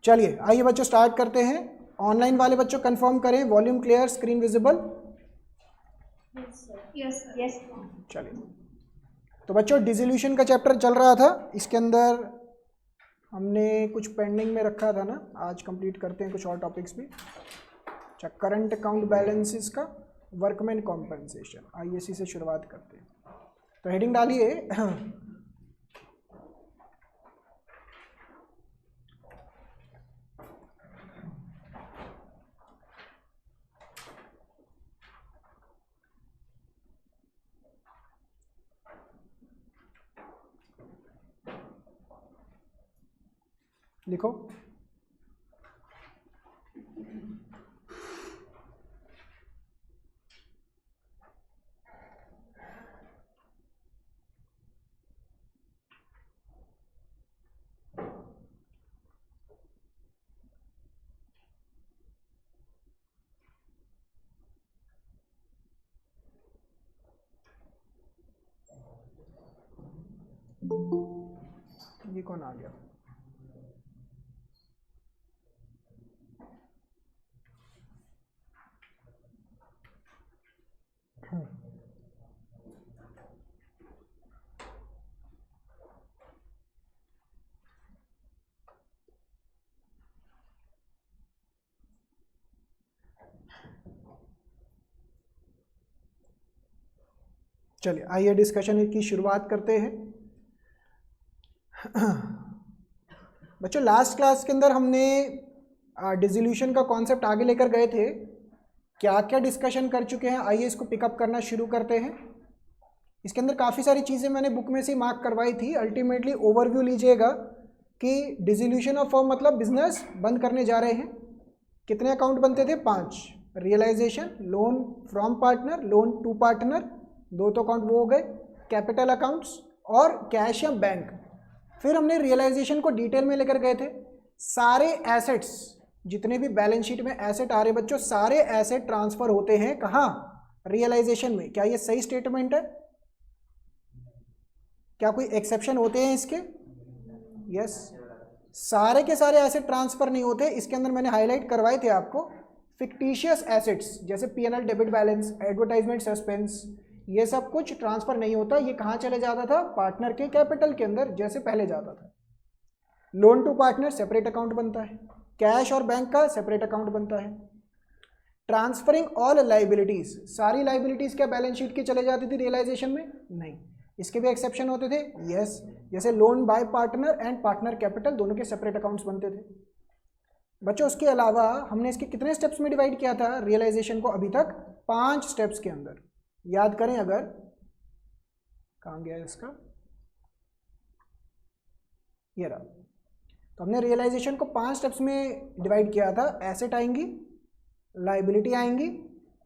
चलिए आइए बच्चों स्टार्ट करते हैं। ऑनलाइन वाले बच्चों कंफर्म करें, volume clear, screen visible. Yes. चलिए, तो बच्चों डिसोल्यूशन का चैप्टर चल रहा था, इसके अंदर हमने कुछ पेंडिंग में रखा था ना, आज कंप्लीट करते हैं कुछ और टॉपिक्स भी। अच्छा, करंट अकाउंट बैलेंसेस का वर्कमैन कॉम्पनसेशन, आइए इसी से शुरुआत करते हैं। तो हेडिंग डालिए लिखो। ये कौन आ गया? चलिए आइए डिस्कशन की शुरुआत करते हैं। बच्चों लास्ट क्लास के अंदर हमने डिसोल्यूशन का कॉन्सेप्ट आगे लेकर गए थे, क्या क्या डिस्कशन कर चुके हैं, आइए इसको पिकअप करना शुरू करते हैं। इसके अंदर काफ़ी सारी चीज़ें मैंने बुक में से मार्क करवाई थी। अल्टीमेटली ओवरव्यू लीजिएगा कि डिसोल्यूशन ऑफ फर्म मतलब बिजनेस बंद करने जा रहे हैं। कितने अकाउंट बनते थे? 5। Realisation, loan from partner, loan to partner, 2 तो अकाउंट वो हो गए, कैपिटल अकाउंट्स और कैश या बैंक। फिर हमने रियलाइजेशन को डिटेल में लेकर गए थे। सारे एसेट्स, जितने भी बैलेंस शीट में एसेट आ रहे बच्चों, सारे एसेट ट्रांसफर होते हैं कहाँ? रियलाइजेशन में। क्या ये सही स्टेटमेंट है? क्या कोई एक्सेप्शन होते हैं इसके? यस, सारे के सारे एसेट ट्रांसफर नहीं होते। इसके अंदर मैंने हाईलाइट करवाए थे आपको फिक्टिशियस एसेट्स, जैसे PNL debit balance, advertisement suspense, ये सब कुछ ट्रांसफर नहीं होता। ये कहाँ चले जाता था? पार्टनर के कैपिटल के अंदर, जैसे पहले जाता था। Loan to partner separate account बनता है, कैश और बैंक का सेपरेट अकाउंट बनता है। ट्रांसफरिंग ऑल लाइबिलिटीज, सारी लाइबिलिटीज क्या बैलेंस शीट की चले जाती थी रियलाइजेशन में? नहीं, इसके भी एक्सेप्शन होते थे। यस, जैसे loan by partner and partner capital, दोनों के सेपरेट अकाउंट्स बनते थे बच्चों। उसके अलावा हमने इसके कितने स्टेप्स में डिवाइड किया था रियलाइजेशन को? अभी तक 5 स्टेप्स के अंदर। याद करें अगर, कहाँ गया इसका, ये रहा। तो हमने रियलाइजेशन को 5 स्टेप्स में डिवाइड किया था। एसेट आएंगी, लाइबिलिटी आएंगी।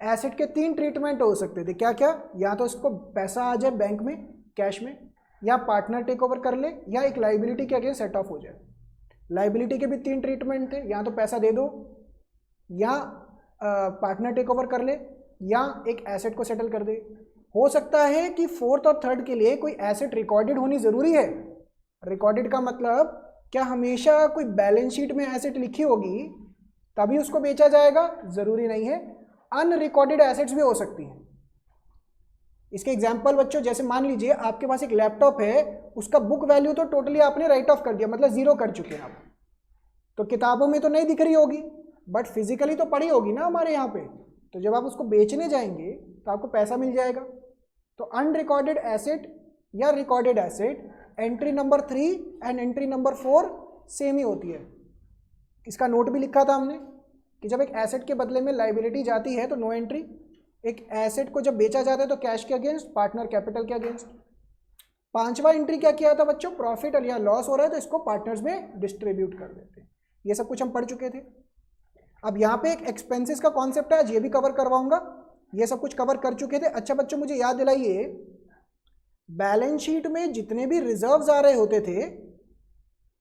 एसेट के 3 ट्रीटमेंट हो सकते थे, क्या क्या? या तो इसको पैसा आ जाए बैंक में कैश में, या पार्टनर टेक ओवर कर ले, या एक लाइबिलिटी के अगेंस्ट सेट ऑफ हो जाए। लाइबिलिटी के भी 3 ट्रीटमेंट थे, या तो पैसा दे दो, या पार्टनर टेक ओवर कर ले, या एक एसेट को सेटल कर दे। हो सकता है कि 4th और 3rd के लिए कोई एसेट रिकॉर्डेड होनी ज़रूरी है। रिकॉर्डेड का मतलब क्या हमेशा कोई बैलेंस शीट में एसेट लिखी होगी तभी उसको बेचा जाएगा? ज़रूरी नहीं है। अनरिकॉर्डेड एसेट्स भी हो सकती हैं। इसके एग्जाम्पल बच्चों, जैसे मान लीजिए आपके पास एक लैपटॉप है, उसका बुक वैल्यू तो टोटली आपने राइट ऑफ कर दिया, मतलब 0 कर चुके हैं आप। तो किताबों में तो नहीं दिख रही होगी, बट फिजिकली तो पड़ी होगी ना हमारे यहाँ पे। तो जब आप उसको बेचने जाएंगे तो आपको पैसा मिल जाएगा। तो अनरिकॉर्डेड एसेट या recorded asset, entry number 3 and entry number 4 same ही होती है। इसका नोट भी लिखा था हमने कि जब एक एसेट के बदले में लाइबिलिटी जाती है तो नो एंट्री। एक एसेट को जब बेचा जाता है तो कैश के अगेंस्ट, पार्टनर कैपिटल के अगेंस्ट। 5वां एंट्री क्या किया था बच्चों? प्रॉफिट या लॉस हो रहा है तो इसको पार्टनर्स में डिस्ट्रीब्यूट कर देते हैं। ये सब कुछ हम पढ़ चुके थे। अब यहाँ पे एक एक्सपेंसेस का कॉन्सेप्ट है, आज ये भी कवर करवाऊंगा। ये सब कुछ कवर कर चुके थे। अच्छा बच्चों मुझे याद दिलाइए, बैलेंस शीट में जितने भी रिजर्व्स आ रहे होते थे,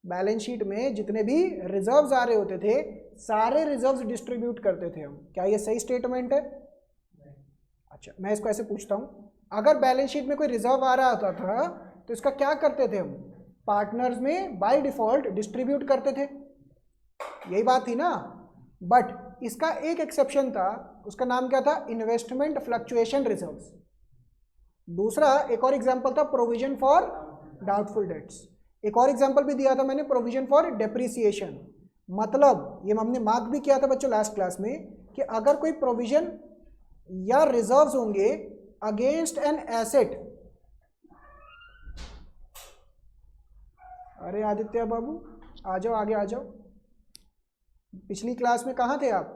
बैलेंस शीट में जितने भी रिजर्व्स आ रहे होते थे, सारे रिजर्व्स डिस्ट्रीब्यूट करते थे हम। क्या ये सही स्टेटमेंट है? अच्छा, मैं इसको ऐसे पूछता हूँ, अगर बैलेंस शीट में कोई रिजर्व आ रहा होता था तो इसका क्या करते थे हम? पार्टनर्स में बाय डिफॉल्ट डिस्ट्रीब्यूट करते थे। यही बात थी ना। बट इसका एक एक्सेप्शन था, उसका नाम क्या था, इन्वेस्टमेंट फ्लक्चुएशन रिजर्व्स। दूसरा एक और एग्जांपल था प्रोविजन फॉर डाउटफुल डेट्स। एक और एग्जांपल भी दिया था मैंने, प्रोविजन फॉर डेप्रिसिएशन। मतलब ये हमने मार्क भी किया था बच्चों लास्ट क्लास में कि अगर कोई प्रोविजन या रिजर्व्स होंगे अगेंस्ट एन एसेट। अरे आदित्य बाबू आ जाओ, आगे आ जाओ। पिछली क्लास में कहाँ थे आप?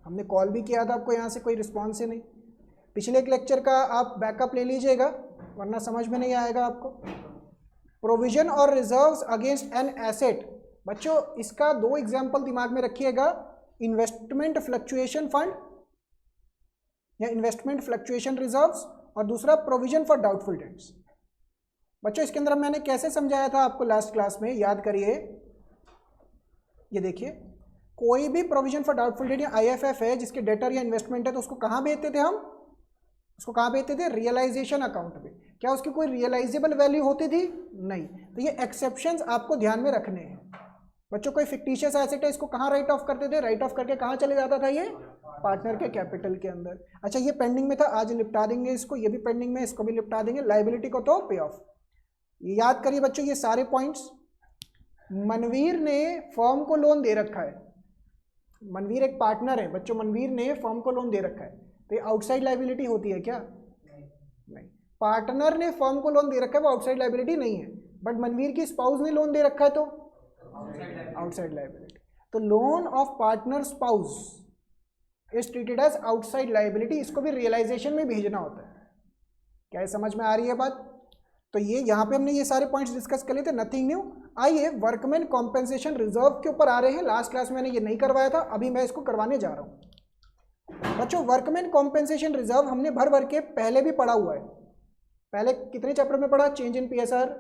हमने कॉल भी किया था आपको, यहाँ से कोई रिस्पॉन्स ही नहीं। पिछले एक लेक्चर का आप बैकअप ले लीजिएगा वरना समझ में नहीं आएगा आपको। प्रोविजन और रिजर्व्स अगेंस्ट एन एसेट। बच्चों इसका दो एग्जाम्पल दिमाग में रखिएगा, इन्वेस्टमेंट फ्लक्चुएशन फंड या इन्वेस्टमेंट फ्लक्चुएशन रिजर्व्स, और दूसरा प्रोविजन फॉर डाउटफुल डेट्स। बच्चों इसके अंदर मैंने कैसे समझाया था आपको लास्ट क्लास में, याद करिए। ये देखिए, कोई भी प्रोविजन फॉर डाउटफुल डेट या आईएफएफ है जिसके डेटर या इन्वेस्टमेंट है तो उसको कहाँ भेजते थे हम? उसको कहाँ भेजते थे? रियलाइजेशन अकाउंट पे। क्या उसकी कोई रियलाइजेबल वैल्यू होती थी? नहीं। तो ये एक्सेप्शंस आपको ध्यान में रखने हैं बच्चों। कोई फिक्टिशियस एसेट है, इसको कहाँ राइट ऑफ करते थे? राइट ऑफ करके कहाँ चले जाता था? ये पार्टनर के कैपिटल के अंदर। अच्छा ये पेंडिंग में था, आज निपटा देंगे इसको, ये भी पेंडिंग में, इसको भी निपटा देंगे। लाइबिलिटी को तो पे ऑफ। ये याद करिए बच्चों ये सारे पॉइंट्स। मनवीर ने फर्म को लोन दे रखा है, मनवीर एक पार्टनर है बच्चों, मनवीर ने फर्म को लोन दे रखा है, तो ये आउटसाइड लाइबिलिटी होती है क्या? नहीं। पार्टनर ने फर्म को लोन दे रखा है, वो आउटसाइड लाइबिलिटी नहीं है। बट मनवीर की स्पाउस ने लोन दे रखा है तो आउटसाइड लाइबिलिटी। तो loan of partner spouse is treated as outside liability. इसको भी रियलाइजेशन में भेजना होता है। क्या ये समझ में आ रही है बात? तो ये यहाँ पे हमने ये सारे पॉइंट्स डिस्कस कर लिए थे, नथिंग न्यू। आइए वर्कमैन कॉम्पेंसेशन रिजर्व के ऊपर आ रहे हैं। लास्ट क्लास में मैंने ये नहीं करवाया था, अभी मैं इसको करवाने जा रहा हूँ बच्चों। वर्कमैन कॉम्पेंसेशन रिजर्व हमने भर भर के पहले भी पढ़ा हुआ है। पहले कितने चैप्टर में पढ़ा? Change in PSR,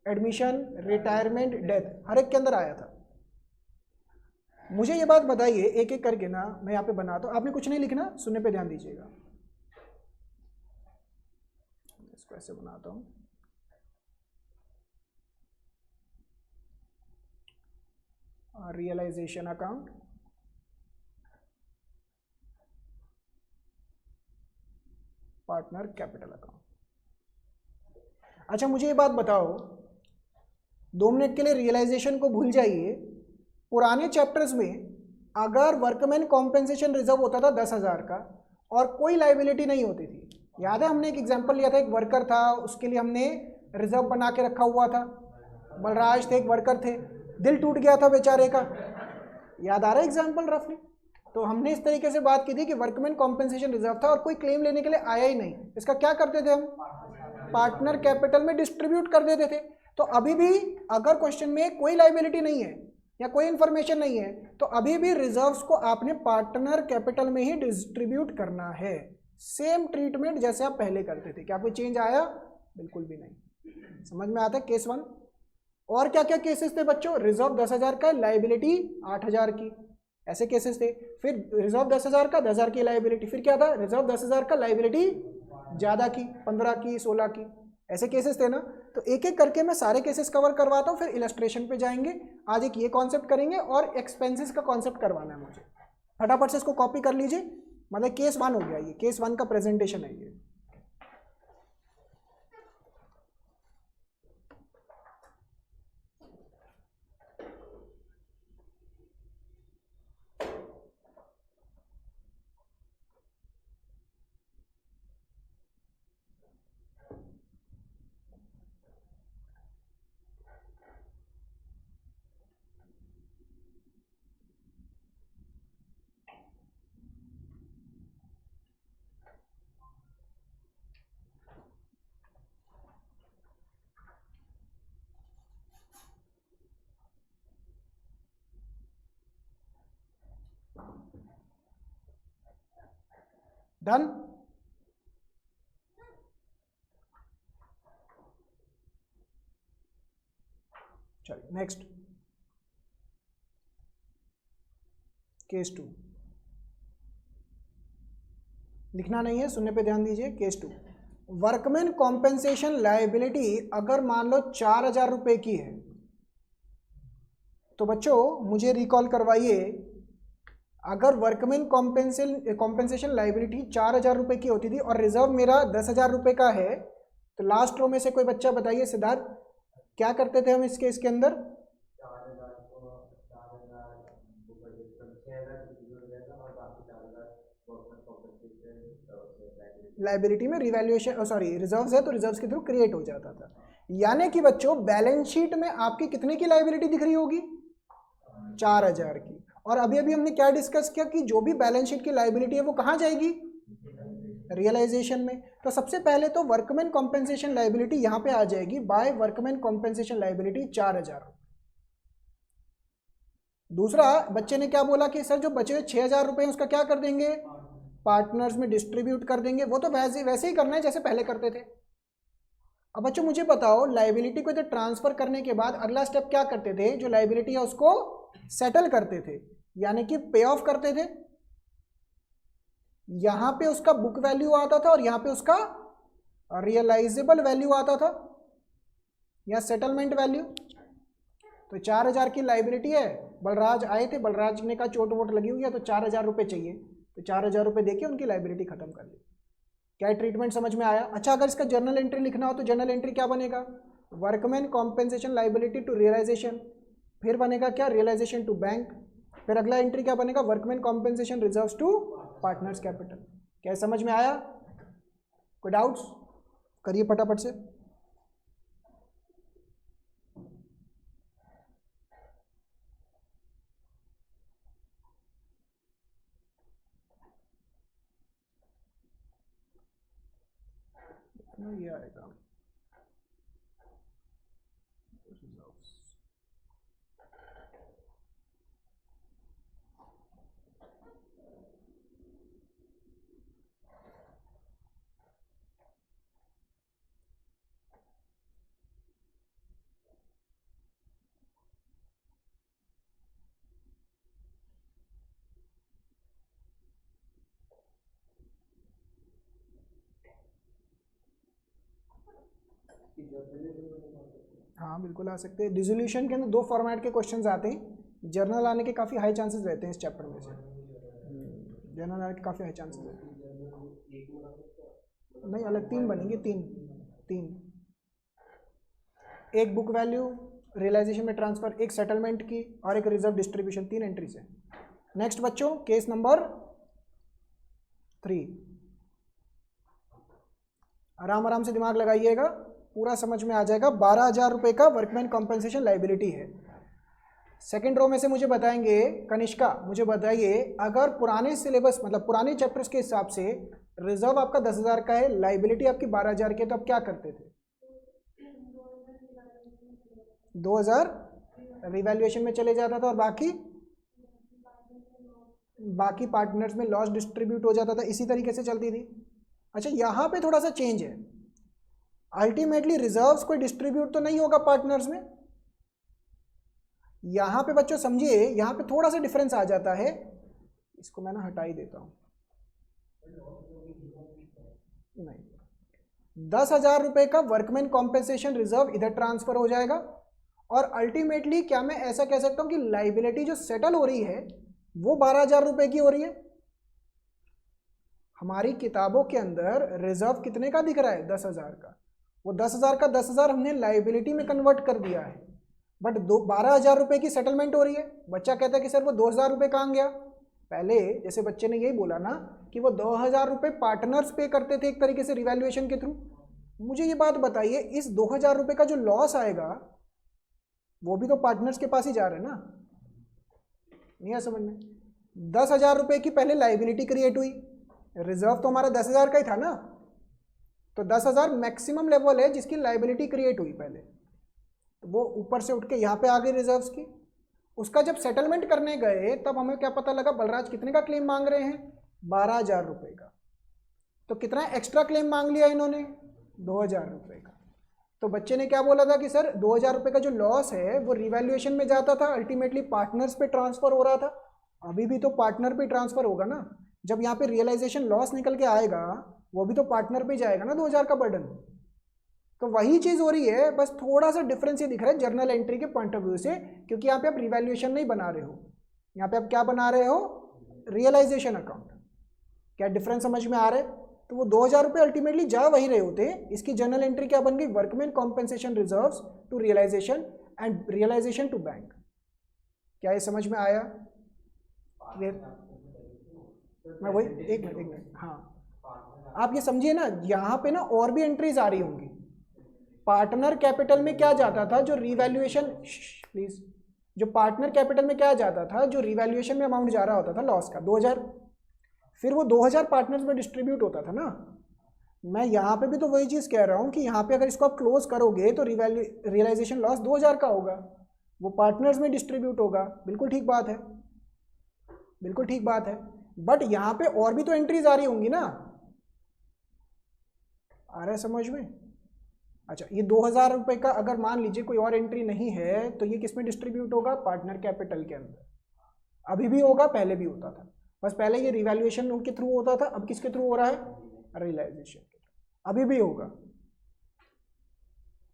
admission, retirement, death, हर एक के अंदर आया था। मुझे ये बात बताइए एक एक करके ना, मैं यहाँ पे बनाता हूँ, आपने कुछ नहीं लिखना, सुनने पे ध्यान दीजिएगा। इसको ऐसे बनाता हूँ। Realisation account, partner capital account. अच्छा मुझे ये बात बताओ, 2 मिनट के लिए रियलाइजेशन को भूल जाइए। पुराने चैप्टर्स में अगर वर्कमैन कॉम्पेंसेशन रिजर्व होता था 10,000 का और कोई लाइबिलिटी नहीं होती थी, याद है हमने एक एग्जांपल लिया था, एक वर्कर था, उसके लिए हमने रिजर्व बना के रखा हुआ था। बलराज थे, एक वर्कर थे, दिल टूट गया था बेचारे का, याद आ रहा है एग्जाम्पल रफली? तो हमने इस तरीके से बात की थी कि वर्कमैन कॉम्पेंसेशन रिजर्व था और कोई क्लेम लेने के लिए आया ही नहीं, इसका क्या करते थे हम? पार्टनर कैपिटल में डिस्ट्रीब्यूट कर देते थे। तो अभी भी अगर क्वेश्चन में कोई लाइबिलिटी नहीं है या कोई इंफॉर्मेशन नहीं है तो अभी भी रिजर्व्स को आपने पार्टनर कैपिटल में ही डिस्ट्रीब्यूट करना है। सेम ट्रीटमेंट जैसे आप पहले करते थे। क्या कोई चेंज आया? बिल्कुल भी नहीं। समझ में आता है? केस 1। और क्या क्या केसेस थे बच्चों? रिजर्व 10,000 का, लाइबिलिटी 8,000 की, ऐसे केसेस थे। फिर रिजर्व 10,000 का, 10,000 की लाइबिलिटी, फिर क्या था? रिजर्व 10,000 का, लाइबिलिटी ज़्यादा की, 15 की, 16 की, ऐसे केसेस थे ना। तो एक एक करके मैं सारे केसेस कवर करवाता हूँ, फिर इलस्ट्रेशन पे जाएंगे। आज एक ये कॉन्सेप्ट करेंगे और एक्सपेंसेस का कॉन्सेप्ट करवाना है मुझे। फटाफट से इसको कॉपी कर लीजिए, मतलब केस 1 हो गया, ये केस 1 का प्रेजेंटेशन है ये। डन। चलिए नेक्स्ट, केस 2। लिखना नहीं है, सुनने पे ध्यान दीजिए। केस 2, वर्कमैन कॉम्पेंसेशन लायबिलिटी अगर मान लो 4,000 रुपए की है, तो बच्चों मुझे रिकॉल करवाइए, अगर वर्कमैन कॉम्पेंसेशन लाइबिलिटी 4,000 रुपये की होती थी और रिजर्व मेरा 10,000 रुपये का है, तो लास्ट रो में से कोई बच्चा बताइए सिद्धार्थ, क्या करते थे हम इसके अंदर? लाइबिलिटी में रिवैल्यूएशन, सॉरी रिजर्व्स है तो रिजर्व्स के थ्रू क्रिएट हो जाता था। यानी कि बच्चों बैलेंस शीट में आपकी कितने की लाइबिलिटी दिख रही होगी? 4,000 की। और अभी अभी हमने क्या डिस्कस किया कि जो भी बैलेंस शीट की लाइबिलिटी है वो कहाँ जाएगी? रियलाइजेशन में। तो सबसे पहले तो वर्कमैन कॉम्पेंसेशन लाइबिलिटी यहाँ पे आ जाएगी बाय वर्कमैन कॉम्पेंसेशन लाइबिलिटी 4,000। दूसरा बच्चे ने क्या बोला कि सर जो बचे हुए 6,000 रुपये उसका क्या कर देंगे? पार्टनर्स में डिस्ट्रीब्यूट कर देंगे। वो तो वैसे ही करना है जैसे पहले करते थे। अब बच्चों मुझे बताओ, लाइबिलिटी को इधर ट्रांसफर करने के बाद अगला स्टेप क्या करते थे? जो लाइबिलिटी है उसको सेटल करते थे, यानी कि पे ऑफ करते थे। यहां पे उसका बुक वैल्यू आता था और यहां पे उसका रियलाइजेबल वैल्यू आता था या सेटलमेंट वैल्यू। तो 4,000 की लाइबिलिटी है, बलराज आए थे, बलराज ने कहा चोट वोट लगी हुई है तो 4,000 रुपये चाहिए, तो 4,000 रुपये देके उनकी लाइबिलिटी खत्म कर ली। क्या ट्रीटमेंट समझ में आया? अच्छा, अगर इसका जर्नल एंट्री लिखना हो तो जर्नल एंट्री क्या बनेगा? Workman compensation liability to realisation, फिर बनेगा क्या? Realisation to bank. फिर अगला एंट्री क्या बनेगा? Workman compensation reserves to partners capital. क्या समझ में आया? कोई डाउट्स? करिए फटाफट से। ये आएगा हाँ बिल्कुल आ सकते हैं। डिसोल्यूशन के अंदर 2 फॉर्मेट के क्वेश्चंस आते हैं। जर्नल आने के काफ़ी हाई चांसेस रहते हैं इस चैप्टर में से। जर्नल आने के काफ़ी हाई चांसेस रहते हैं। नहीं, अलग 3 बनेंगे, 3 एक बुक वैल्यू रियलाइजेशन में ट्रांसफर, एक सेटलमेंट की और एक रिजर्व डिस्ट्रीब्यूशन, 3 एंट्री से। नेक्स्ट बच्चों, केस नंबर 3। आराम आराम से दिमाग लगाइएगा, पूरा समझ में आ जाएगा। 12,000 रुपये का वर्कमैन कॉम्पेंसेशन लाइबिलिटी है। सेकंड रो में से मुझे बताएंगे, कनिष्का मुझे बताइए, अगर पुराने सिलेबस मतलब पुराने चैप्टर्स के हिसाब से रिजर्व आपका 10,000 का है, लाइबिलिटी आपकी 12,000 की है, तो आप क्या करते थे? 2,000 रिवैल्यूएशन में चले जाता था और बाकी पार्टनर्स में लॉस डिस्ट्रीब्यूट हो जाता था। इसी तरीके से चलती थी। अच्छा, यहाँ पे थोड़ा सा चेंज है। अल्टीमेटली रिजर्व्स कोई डिस्ट्रीब्यूट तो नहीं होगा पार्टनर्स में। यहां पे बच्चों समझिए, यहां पे थोड़ा सा डिफरेंस आ जाता है। इसको मैं ना हटा ही देता हूं। नहीं, 10,000 रुपए का वर्कमैन कॉम्पेंसेशन रिजर्व इधर ट्रांसफर हो जाएगा और अल्टीमेटली क्या मैं ऐसा कह सकता हूं कि लाइबिलिटी जो सेटल हो रही है वो 12,000 रुपए की हो रही है। हमारी किताबों के अंदर रिजर्व कितने का दिख रहा है? 10,000 का। वो 10,000 का 10,000 हमने लाइबिलिटी में कन्वर्ट कर दिया है, बट 12,000 रुपए की सेटलमेंट हो रही है। बच्चा कहता है कि सर वो 2,000 रुपये कहाँ गया? पहले जैसे बच्चे ने यही बोला ना कि वो 2,000 रुपये पार्टनर्स पे करते थे एक तरीके से रिवैल्यूएशन के थ्रू। मुझे ये बात बताइए, इस 2,000 रुपये का जो लॉस आएगा वो भी तो पार्टनर्स के पास ही जा रहे हैं ना? नहीं है समझ में? 10,000 रुपये की पहले लाइबिलिटी क्रिएट हुई, रिजर्व तो हमारा 10,000 का ही था ना, तो 10,000 मैक्सिमम लेवल है जिसकी लाइबिलिटी क्रिएट हुई पहले, तो वो ऊपर से उठ के यहाँ पे आ गई रिजर्व्स की। उसका जब सेटलमेंट करने गए तब हमें क्या पता लगा, बलराज कितने का क्लेम मांग रहे हैं? 12,000 रुपये का। तो कितना एक्स्ट्रा क्लेम मांग लिया इन्होंने? 2,000 रुपये का। तो बच्चे ने क्या बोला था कि सर 2,000 रुपये का जो लॉस है वो रिवैल्यूएशन में जाता था, अल्टीमेटली पार्टनर्स पे ट्रांसफर हो रहा था। अभी भी तो पार्टनर पे ट्रांसफर होगा ना। जब यहाँ पे रियलाइजेशन लॉस निकल के आएगा वो भी तो पार्टनर पे जाएगा ना, 2,000 का बर्डन। तो वही चीज़ हो रही है, बस थोड़ा सा डिफरेंस ये दिख रहा है जर्नल एंट्री के पॉइंट ऑफ व्यू से, क्योंकि यहाँ पे आप रिवैल्यूएशन नहीं बना रहे हो, यहाँ पे आप क्या बना रहे हो, रियलाइजेशन अकाउंट। क्या डिफरेंस समझ में आ रहा है? तो वो 2000 रुपये अल्टीमेटली जा वही रहे होते, इसकी जर्नल एंट्री क्या बन गई, workman compensation reserves to realisation and realisation to bank. क्या ये समझ में आया? मैं वही एक मिनट हाँ, आप ये समझिए ना, यहाँ पे ना और भी एंट्रीज आ रही होंगी। पार्टनर कैपिटल में क्या जाता था, जो रिवैल्यूएशन, प्लीज, जो पार्टनर कैपिटल में क्या जाता था, जो रिवैल्यूएशन में अमाउंट जा रहा होता था लॉस का 2000, फिर वो 2000 पार्टनर्स में डिस्ट्रीब्यूट होता था ना। मैं यहाँ पे भी तो वही चीज़ कह रहा हूँ कि यहाँ पे अगर इसको आप क्लोज करोगे तो रियलाइजेशन लॉस 2000 का होगा, वो पार्टनर्स में डिस्ट्रीब्यूट होगा। बिल्कुल ठीक बात है, बिल्कुल ठीक बात है। बट यहाँ पे और भी तो एंट्रीज आ रही होंगी ना, आ रहा है समझ में? अच्छा, ये 2000 रुपये का अगर मान लीजिए कोई और एंट्री नहीं है तो ये किस में डिस्ट्रीब्यूट होगा, पार्टनर कैपिटल के अंदर। अभी भी होगा, पहले भी होता था, बस पहले ये रिवैल्यूएशन के थ्रू होता था, अब किसके थ्रू हो रहा है, रियलाइजेशन के थ्रू। अभी भी होगा।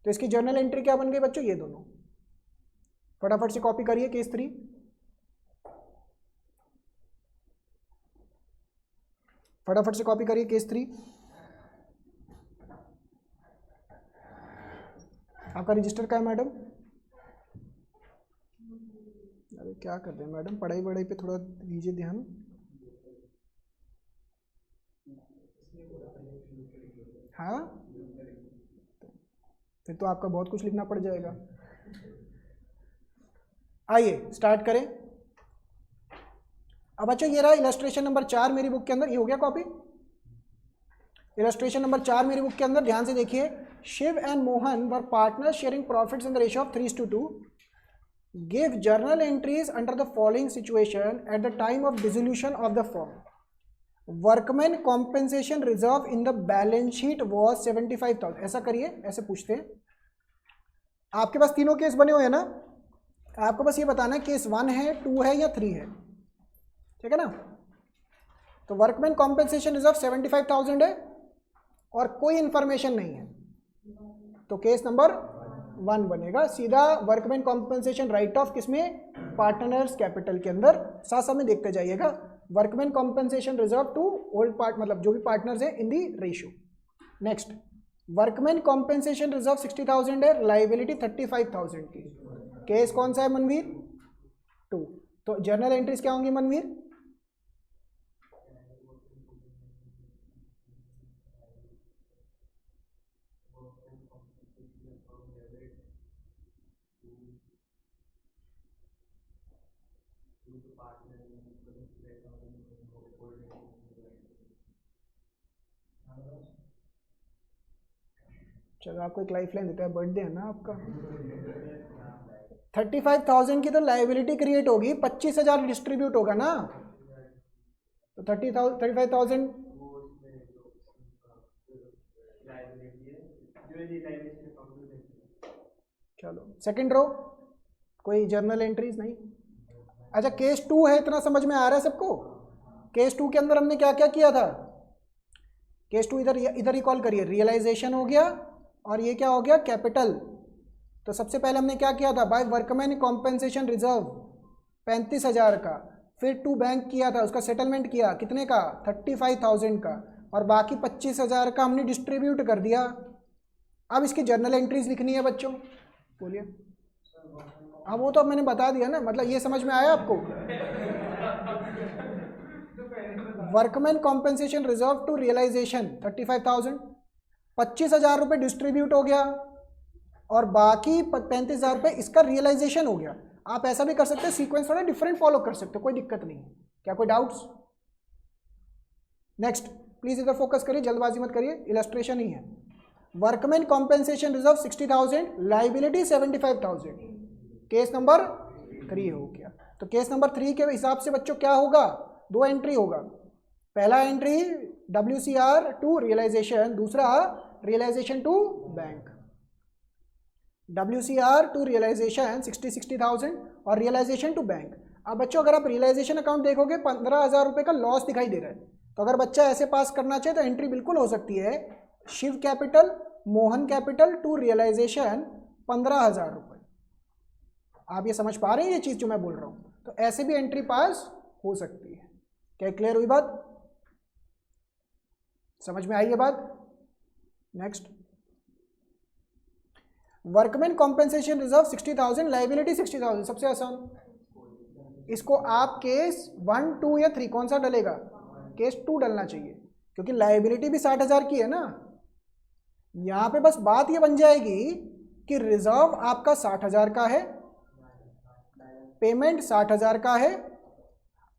तो इसकी जर्नल एंट्री क्या बन गई बच्चों, ये दोनों। फटाफट से कॉपी करिए केस 3। फटाफट से कॉपी करिए केस 3। आपका रजिस्टर का है मैडम? अरे क्या कर रहे हैं मैडम, पढ़ाई वढ़ाई पे थोड़ा दीजिए ध्यान। हाँ, फिर तो आपका बहुत कुछ लिखना पड़ जाएगा। आइए स्टार्ट करें। अब बच्चों ये रहा इलस्ट्रेशन नंबर 4 मेरी बुक के अंदर, ये हो गया कॉपी। इलस्ट्रेशन नंबर 4 मेरी बुक के अंदर ध्यान से देखिए। Shiv and Mohan were partners sharing profits in the ratio of 3:2. Give journal entries under the following situation at the time of dissolution of the firm. Workman compensation reserve in the balance sheet was 75,000. ऐसा करिए, ऐसे पूछते हैं। आपके पास तीनों case बने हुए हैं ना, आपको बस ये बताना है केस 1 है, 2 है या 3 है, ठीक है ना। तो वर्कमैन कॉम्पेंसेशन रिजर्व 75,000 है और कोई इंफॉर्मेशन नहीं है, तो केस नंबर 1 बनेगा सीधा। वर्कमैन कॉम्पेंसेशन राइट ऑफ किसमें, पार्टनर्स कैपिटल के अंदर। साथ साथ में देखते जाइएगा। Workman compensation reserve to old part, मतलब जो भी पार्टनर्स हैं in the ratio. Next, workman compensation reserve 60,000 है, लाइबिलिटी 35,000 की। केस कौन सा है मनवीर, 2। तो जर्नल एंट्रीज क्या होंगी मनवीर, चलो आपको एक लाइफ लाइन देता है, बर्थडे है ना आपका। 35,000 की तो लाइबिलिटी क्रिएट होगी, 25,000 डिस्ट्रीब्यूट होगा ना, तो 35,000। चलो सेकंड रो, कोई जर्नल एंट्रीज नहीं। अच्छा केस 2 है, इतना समझ में आ रहा है सबको। केस 2 के अंदर हमने क्या क्या किया था, केस 2 इधर रिकॉल करिए, रियलाइजेशन हो गया और ये क्या हो गया, कैपिटल। तो सबसे पहले हमने क्या किया था, बाय वर्कमैन कॉम्पेंसेशन रिजर्व 35,000 का, फिर टू बैंक किया था, उसका सेटलमेंट किया कितने का, 35,000 का, और बाकी 25,000 का हमने डिस्ट्रीब्यूट कर दिया। अब इसकी जर्नल एंट्रीज लिखनी है बच्चों, बोलिए। अब वो तो अब मैंने बता दिया ना, मतलब ये समझ में आया आपको। Workman compensation reserve to realisation 35,000, 25,000 रुपये डिस्ट्रीब्यूट हो गया और बाकी 35,000 रुपये इसका रियलाइजेशन हो गया। आप ऐसा भी कर सकते हैं, सीक्वेंस थोड़ा डिफरेंट फॉलो कर सकते हो, कोई दिक्कत नहीं है। क्या कोई डाउट्स? नेक्स्ट प्लीज इधर फोकस करिए, जल्दबाजी मत करिए, इलस्ट्रेशन ही है। Workman compensation reserve 60,000, liability 75,000, case number 3 हो गया। तो केस नंबर 3 के हिसाब से बच्चों क्या होगा, 2 एंट्री होगा। पहला एंट्री WCR टू रियलाइजेशन, दूसरा realisation to bank. WCR to realisation 60,000 और रियलाइजेशन टू बैंक। अब बच्चों अगर आप रियलाइजेशन अकाउंट देखोगे 15,000 रुपये का लॉस दिखाई दे रहा है, तो अगर बच्चा ऐसे पास करना चाहे तो एंट्री बिल्कुल हो सकती है, Shiv capital Mohan capital to realisation 15,000 रुपये। आप ये समझ पा रहे हैं ये चीज़ जो मैं बोल रहा हूँ? तो ऐसे भी एंट्री पास हो सकती है। क्या क्लियर हुई बात? समझ में आई ये बात? Next, workman compensation reserve 60,000, liability 60,000। सबसे आसान, इसको आप केस 1, 2 या 3 कौन सा डलेगा? केस 2 डलना चाहिए, क्योंकि लाइबिलिटी भी 60,000 की है ना। यहां पे बस बात ये बन जाएगी कि रिजर्व आपका 60,000 का है, पेमेंट 60,000 का है,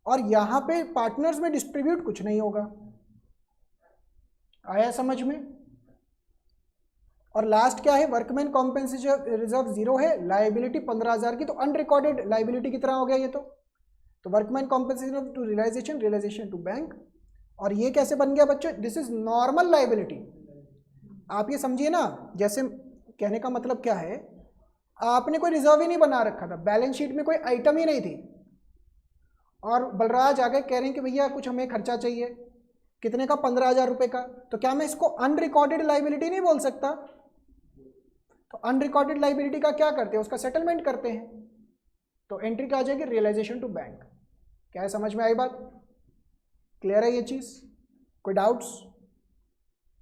और यहां पे पार्टनर्स में डिस्ट्रीब्यूट कुछ नहीं होगा। आया समझ में? और लास्ट क्या है? वर्कमैन कॉम्पेंसेशन रिजर्व 0 है, लाइबिलिटी 15,000 की, तो अनरिकॉर्डेड लाइबिलिटी की तरह हो गया ये। तो workman compensation to realisation, realisation to bank. और ये कैसे बन गया बच्चों? This is normal liability. आप ये समझिए ना, जैसे कहने का मतलब क्या है, आपने कोई रिजर्व ही नहीं बना रखा था, बैलेंस शीट में कोई आइटम ही नहीं थी, और बलराज आ गए कह रहे हैं कि भैया कुछ हमें खर्चा चाहिए, कितने का? 15,000 रुपये का। तो क्या मैं इसको अनरिकॉर्डेड लाइबिलिटी नहीं बोल सकता? तो अनरिकॉर्डेड लाइबिलिटी का क्या करते हैं? उसका सेटलमेंट करते हैं। तो एंट्री क्या आ जाएगी? Realisation to bank. क्या है, समझ में आई बात? क्लियर है ये चीज? कोई डाउट्स?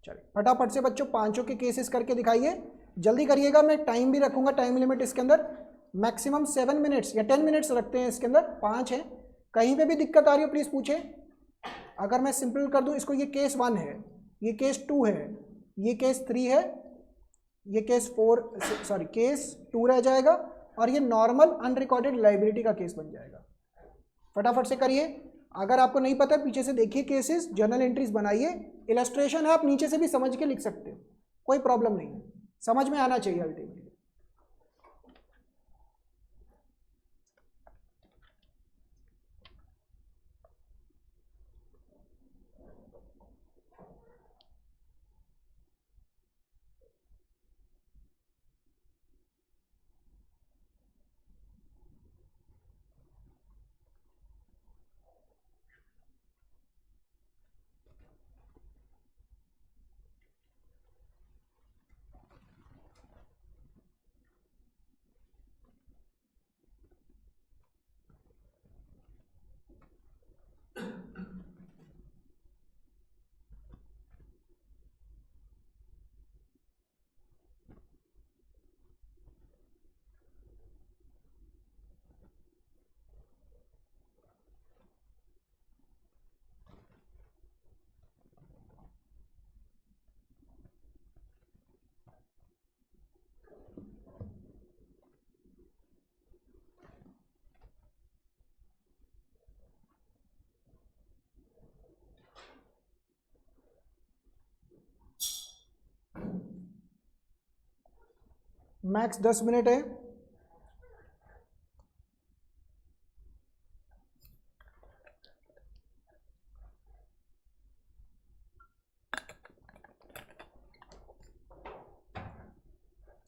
चलिए फटाफट से बच्चों पांचों के केसेस करके दिखाइए, जल्दी करिएगा। मैं टाइम भी रखूंगा, टाइम लिमिट इसके अंदर मैक्सिमम 7 मिनट्स या 10 मिनट्स रखते हैं इसके अंदर, 5 है। कहीं पे भी दिक्कत आ रही हो प्लीज पूछें। अगर मैं सिंपल कर दूं इसको, ये केस 1 है, ये केस 2 है, ये केस 3 है, ये केस 4 सॉरी केस 2 रह जाएगा, और ये नॉर्मल अनरिकॉर्डेड लाइबिलिटी का केस बन जाएगा। फटाफट से करिए। अगर आपको नहीं पता है पीछे से देखिए केसेस, जर्नल एंट्रीज बनाइए, इलस्ट्रेशन है आप नीचे से भी समझ के लिख सकते हो, कोई प्रॉब्लम नहीं है, समझ में आना चाहिए अल्टीमेटली। मैक्स 10 मिनट है।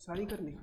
सारी कर ली?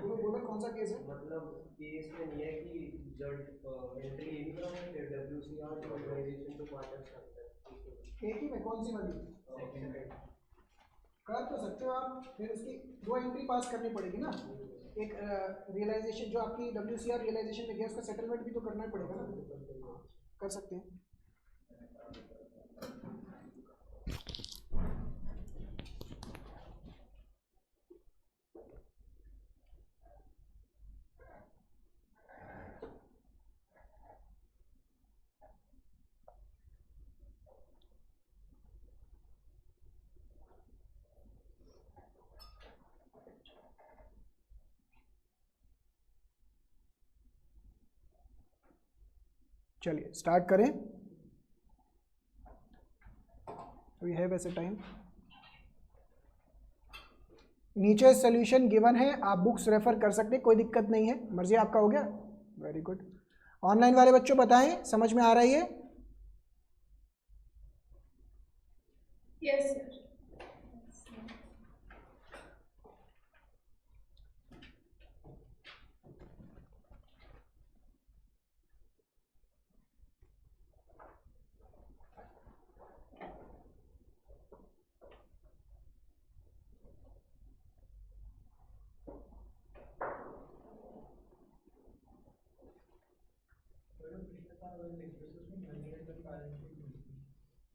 बोलो बोलो कौन सा केस है? मतलब केस में नहीं है कि जज एंट्री ये नहीं कराओगे फिर WCR ऑर्गेनाइजेशन टू पार्टनर्स करता है एक ही में कौन सी वाली? कर तो सकते हो आप, फिर उसकी 2 एंट्री पास करनी पड़ेगी ना। एक रियलाइजेशन जो आपकी WCR रियलाइजेशन में गया उसका सेटलमेंट भी तो करना ही पड़ेगा ना। कर सकते हैं। चलिए स्टार्ट करें, वी हैव ऐसे टाइम। नीचे सोल्यूशन गिवन है, आप बुक्स रेफर कर सकते हैं, कोई दिक्कत नहीं है, मर्जी आपका। हो गया, वेरी गुड। ऑनलाइन वाले बच्चों बताएं, समझ में आ रहा है ये? Yes sir.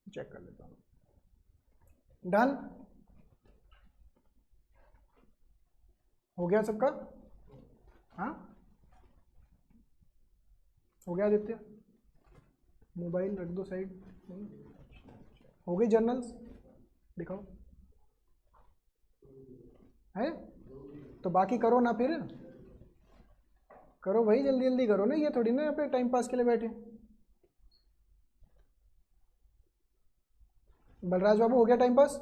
चेक कर लेता हूँ। डन हो गया सबका? हाँ हो गया आदित्य? मोबाइल रख दो साइड। हो गई जर्नल्स? दिखाओ। है तो बाकी करो ना, फिर करो भाई, जल्दी जल्दी करो ना, ये थोड़ी ना यहाँ पे टाइम पास के लिए बैठे। बलराज बाबू हो गया टाइम पास?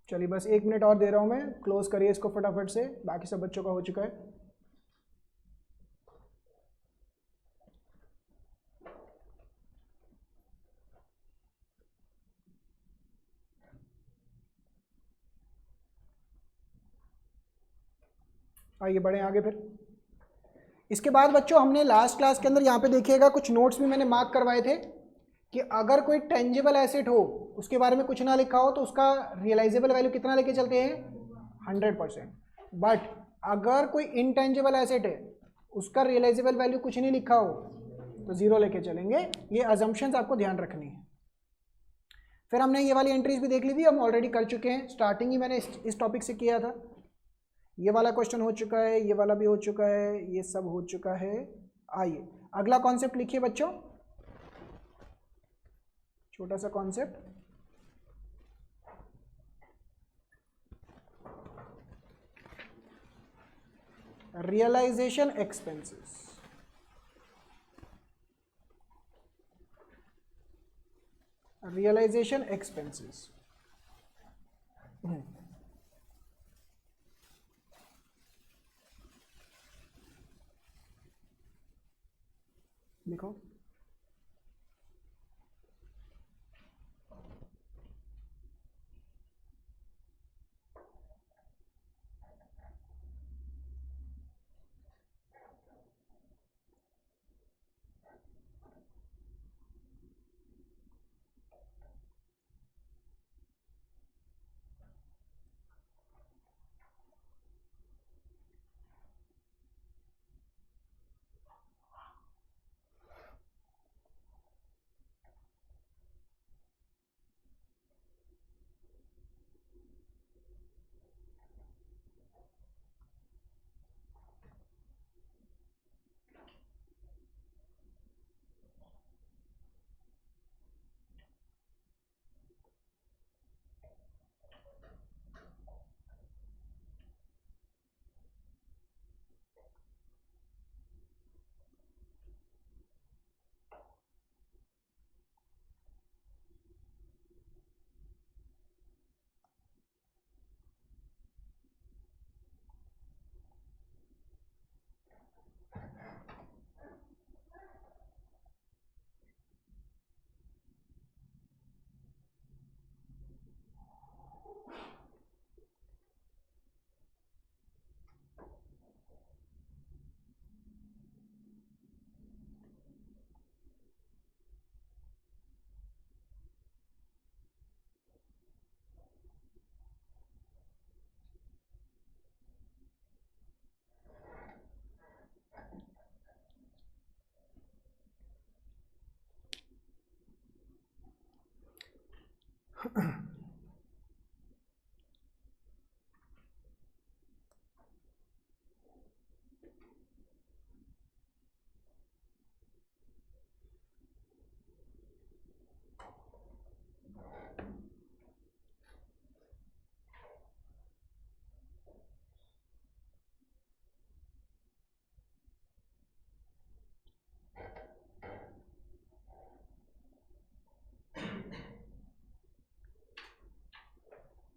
चलिए बस 1 मिनट और दे रहा हूँ मैं, क्लोज करिए इसको फटाफट से, बाकी सब बच्चों का हो चुका है। आइए बढ़े आगे फिर। इसके बाद बच्चों हमने लास्ट क्लास के अंदर यहाँ पे देखिएगा कुछ नोट्स भी मैंने मार्क करवाए थे कि अगर कोई टेंजिबल एसेट हो, उसके बारे में कुछ ना लिखा हो, तो उसका रियलाइजेबल वैल्यू कितना लेके चलते हैं? 100%। बट अगर कोई इनटेंजिबल एसेट है, उसका रियलाइजेबल वैल्यू कुछ नहीं लिखा हो, तो 0 लेके चलेंगे। ये अजम्पशंस आपको ध्यान रखनी है। फिर हमने ये वाली एंट्रीज भी देख ली थी, हम ऑलरेडी कर चुके हैं, स्टार्टिंग ही मैंने इस टॉपिक से किया था। ये वाला क्वेश्चन हो चुका है, ये वाला भी हो चुका है, ये सब हो चुका है। आइए अगला कॉन्सेप्ट लिखिए बच्चों, छोटा सा concept, realisation expenses. Realisation expenses लिखो।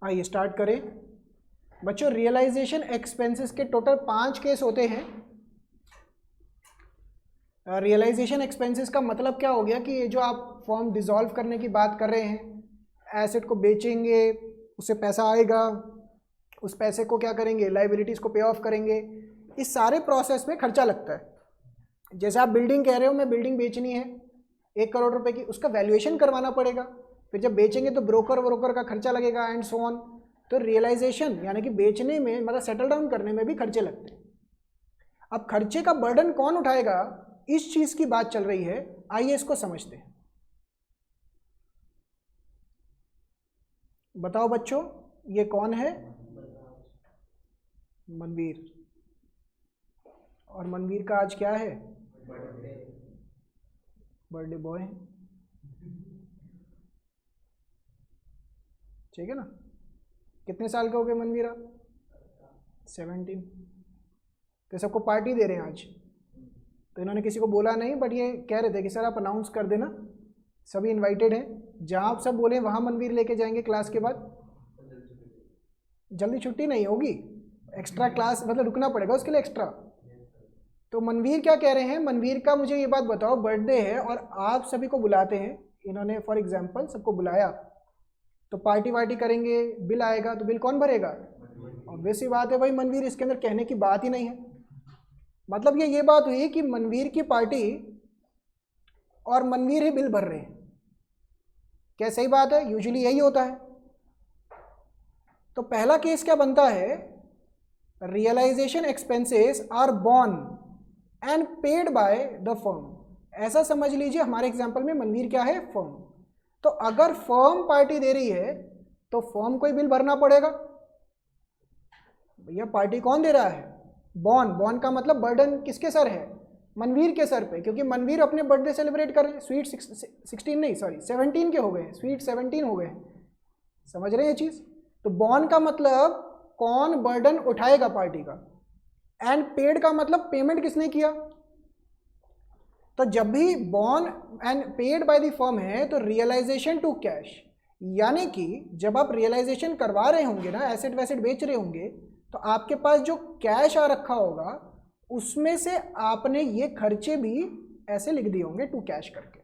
आइए स्टार्ट करें बच्चों। रियलाइजेशन एक्सपेंसेस के टोटल 5 केस होते हैं। रियलाइजेशन एक्सपेंसेस का मतलब क्या हो गया कि ये जो आप फॉर्म डिसॉल्व करने की बात कर रहे हैं, एसेट को बेचेंगे, उससे पैसा आएगा, उस पैसे को क्या करेंगे, लाइबिलिटीज़ को पे ऑफ करेंगे, इस सारे प्रोसेस में खर्चा लगता है। जैसे आप बिल्डिंग कह रहे हो, मैं बिल्डिंग बेचनी है 1 करोड़ रुपए की, उसका वैल्यूएशन करवाना पड़ेगा, फिर जब बेचेंगे तो ब्रोकर का खर्चा लगेगा एंड सो ऑन। तो रियलाइजेशन यानी कि बेचने में, मतलब सेटल डाउन करने में भी खर्चे लगते हैं। अब खर्चे का बर्डन कौन उठाएगा, इस चीज की बात चल रही है। आइए इसको समझते हैं। बताओ बच्चों, ये कौन है? मनवीर। और मनवीर का आज क्या है? Birthday boy. ठीक है ना? कितने साल के हो गए मनवीर आप? 17। तो सबको पार्टी दे रहे हैं आज। तो इन्होंने किसी को बोला नहीं, बट ये कह रहे थे कि सर आप अनाउंस कर देना, सभी इनवाइटेड हैं। जहाँ आप सब बोले वहाँ मनवीर लेके जाएंगे क्लास के बाद। जल्दी छुट्टी नहीं होगी, एक्स्ट्रा क्लास, मतलब रुकना पड़ेगा उसके लिए एक्स्ट्रा। तो मनवीर क्या कह रहे हैं? मनवीर का मुझे ये बात बताओ, बर्थडे है और आप सभी को बुलाते हैं, इन्होंने फॉर एग्जाम्पल सबको बुलाया, तो पार्टी वार्टी करेंगे, बिल आएगा, तो बिल कौन भरेगा? ऑब्वियस ही बात है भाई, मनवीर। इसके अंदर कहने की बात ही नहीं है। मतलब ये बात हुई कि मनवीर की पार्टी और मनवीर ही बिल भर रहे हैं। क्या सही बात है? यूजुअली यही होता है। तो पहला केस क्या बनता है? Realisation expenses are borne and paid by the firm. ऐसा समझ लीजिए हमारे एग्जांपल में मनवीर क्या है? फर्म। तो अगर फर्म पार्टी दे रही है तो फर्म को ही बिल भरना पड़ेगा। भैया पार्टी कौन दे रहा है? बॉर्न। बॉर्न का मतलब बर्डन किसके सर है? मनवीर के सर पे, क्योंकि मनवीर अपने बर्थडे सेलिब्रेट कर रहे हैं। स्वीट 17 के हो गए, स्वीट 17 हो गए। समझ रहे हैं ये चीज? तो बॉर्न का मतलब कौन बर्डन उठाएगा पार्टी का, एंड पेड का मतलब पेमेंट किसने किया। तो जब भी born and paid by the firm है तो रियलाइजेशन टू कैश, यानी कि जब आप रियलाइजेशन करवा रहे होंगे ना, एसेट वैसेट बेच रहे होंगे, तो आपके पास जो कैश आ रखा होगा उसमें से आपने ये खर्चे भी ऐसे लिख दिए होंगे टू कैश करके।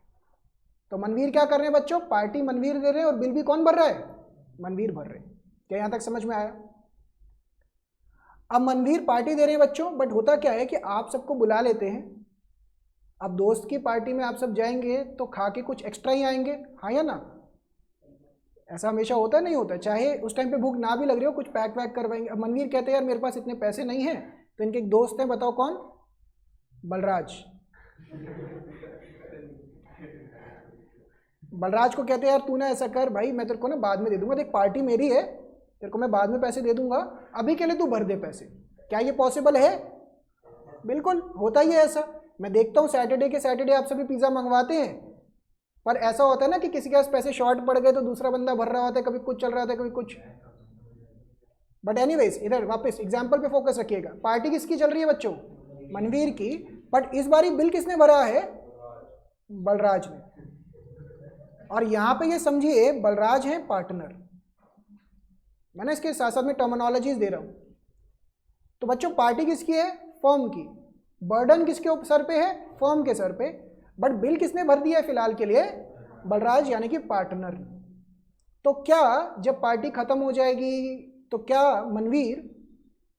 तो मनवीर क्या कर रहे हैं बच्चों? पार्टी मनवीर दे रहे हैं और बिल भी कौन भर रहा है? मनवीर भर रहे हैं। क्या यहां तक समझ में आया? अब मनवीर पार्टी दे रहे हैं बच्चों, बट होता क्या है कि आप सबको बुला लेते हैं। अब दोस्त की पार्टी में आप सब जाएंगे तो खा के कुछ एक्स्ट्रा ही आएंगे, हाँ या ना? ऐसा हमेशा होता नहीं होता? चाहे उस टाइम पे भूख ना भी लग रही हो, कुछ पैक वैक करवाएंगे। अब मनवीर कहते हैं यार मेरे पास इतने पैसे नहीं हैं, तो इनके एक दोस्त हैं, बताओ कौन? बलराज। बलराज को कहते हैं यार तू ना ऐसा कर भाई, मैं तेरे को ना बाद में दे दूंगा, देख पार्टी मेरी है, तेरे को मैं बाद में पैसे दे दूंगा, अभी के लिए तू भर दे पैसे। क्या ये पॉसिबल है? बिल्कुल होता ही है ऐसा। मैं देखता हूँ सैटरडे के सैटरडे आप सभी पिज्ज़ा मंगवाते हैं, पर ऐसा होता है ना कि किसी के पास पैसे शॉर्ट पड़ गए तो दूसरा बंदा भर रहा होता है, कभी कुछ चल रहा होता है, कभी कुछ। बट एनीवेज, इधर वापस एग्जाम्पल पे फोकस रखिएगा। पार्टी किसकी चल रही है बच्चों? मनवीर की। बट इस बारी बिल किसने भरा है? बलराज ने। और यहाँ पे ये समझिए बलराज है पार्टनर। मैंने इसके साथ साथ में टर्मिनोलॉजीज दे रहा हूँ। तो बच्चों पार्टी किसकी है? फर्म की। बर्डन किसके सर पे है? फर्म के सर पे। बट बिल किसने भर दिया है फिलहाल के लिए? बलराज, यानी कि पार्टनर। तो क्या जब पार्टी खत्म हो जाएगी तो क्या मनवीर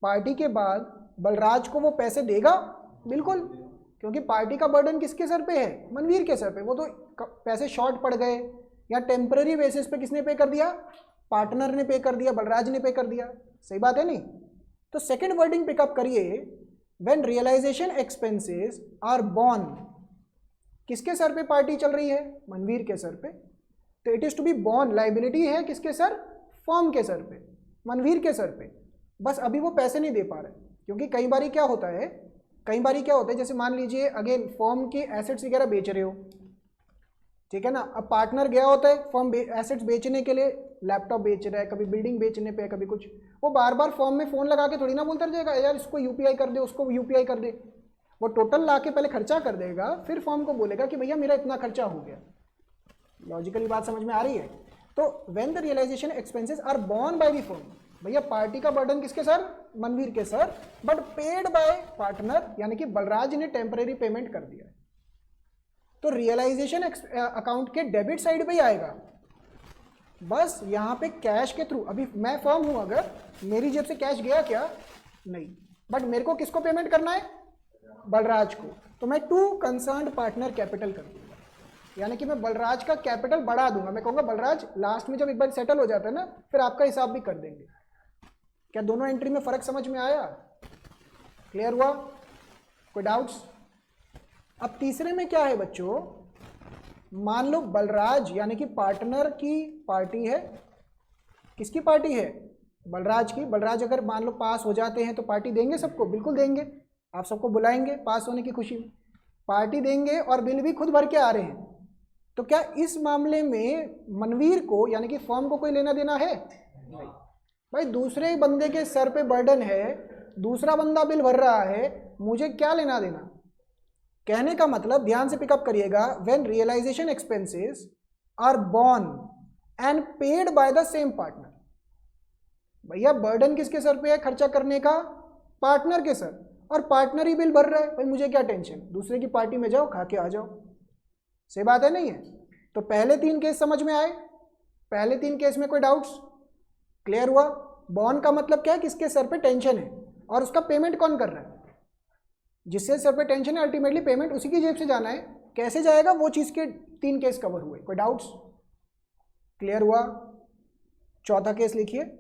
पार्टी के बाद बलराज को वो पैसे देगा? बिल्कुल, क्योंकि पार्टी का बर्डन किसके सर पे है? मनवीर के सर पे। वो तो पैसे शॉर्ट पड़ गए या टेम्पररी बेसिस पे किसने पे कर दिया? पार्टनर ने पे कर दिया, बलराज ने पे कर दिया। सही बात है नहीं? तो सेकंड वर्डिंग पिकअप करिए, when realisation expenses are borne. किसके सर पे पार्टी चल रही है? मनवीर के सर पे। तो it is to be borne, liability है किसके सर? फर्म के सर पे, मनवीर के सर पे। बस अभी वो पैसे नहीं दे पा रहे, क्योंकि कई बारी क्या होता है, जैसे मान लीजिए अगेन फर्म के एसेट्स वगैरह बेच रहे हो, ठीक है ना। अब पार्टनर गया होता है फर्म एसेट्स बेचने के लिए, लैपटॉप बेच रहा है, कभी बिल्डिंग बेचने पे, कभी कुछ। वो बार बार फर्म में फ़ोन लगा के थोड़ी ना बोलता रहेगा यार इसको यूपीआई कर दे, उसको यूपीआई कर दे। वो टोटल ला के पहले खर्चा कर देगा, फिर फर्म को बोलेगा कि भैया मेरा इतना खर्चा हो गया। लॉजिकली बात समझ में आ रही है? तो when the realisation expenses are borne by the firm, भैया पार्टी का बर्डन किसके सर? मनवीर के सर, बट पेड बाय पार्टनर, यानी कि बलराज ने टेम्परेरी पेमेंट कर दिया है। तो रियलाइजेशन अकाउंट के डेबिट साइड पे ही आएगा, बस यहाँ पे कैश के थ्रू। अभी मैं फर्म हूं, अगर मेरी जेब से कैश गया क्या? नहीं, बट मेरे को किसको पेमेंट करना है? बलराज को। तो मैं टू कंसर्न्ड पार्टनर कैपिटल कर दूंगा, यानी कि मैं बलराज का कैपिटल बढ़ा दूंगा। मैं कहूंगा बलराज लास्ट में जब एक बार सेटल हो जाता है ना, फिर आपका हिसाब भी कर देंगे। क्या दोनों एंट्री में फर्क समझ में आया? क्लियर हुआ? कोई डाउट्स? अब तीसरे में क्या है बच्चों, मान लो बलराज यानी कि पार्टनर की पार्टी है। किसकी पार्टी है? बलराज की। बलराज अगर मान लो पास हो जाते हैं तो पार्टी देंगे सबको, बिल्कुल देंगे। आप सबको बुलाएंगे पास होने की खुशी में, पार्टी देंगे और बिल भी खुद भर के आ रहे हैं। तो क्या इस मामले में मनवीर को यानी कि फर्म को कोई लेना देना है? नहीं भाई, दूसरे बंदे के सर पे बर्डन है, दूसरा बंदा बिल भर रहा है, मुझे क्या लेना देना। कहने का मतलब ध्यान से पिकअप करिएगा, when realisation expenses are borne and paid by the same partner, भैया बर्डन किसके सर पे है खर्चा करने का? पार्टनर के सर, और पार्टनर ही बिल भर रहा है, भाई मुझे क्या टेंशन, दूसरे की पार्टी में जाओ खा के आ जाओ। सही बात है नहीं है? तो पहले 3 केस समझ में आए? पहले 3 केस में कोई डाउट्स? क्लियर हुआ? बॉन्ड का मतलब क्या है? किसके सर पे टेंशन है और उसका पेमेंट कौन कर रहा है? जिससे सर पे टेंशन है अल्टीमेटली पेमेंट उसी की जेब से जाना है। कैसे जाएगा वो चीज़ के 3 केस कवर हुए। कोई डाउट्स? क्लियर हुआ? चौथा केस लिखिए।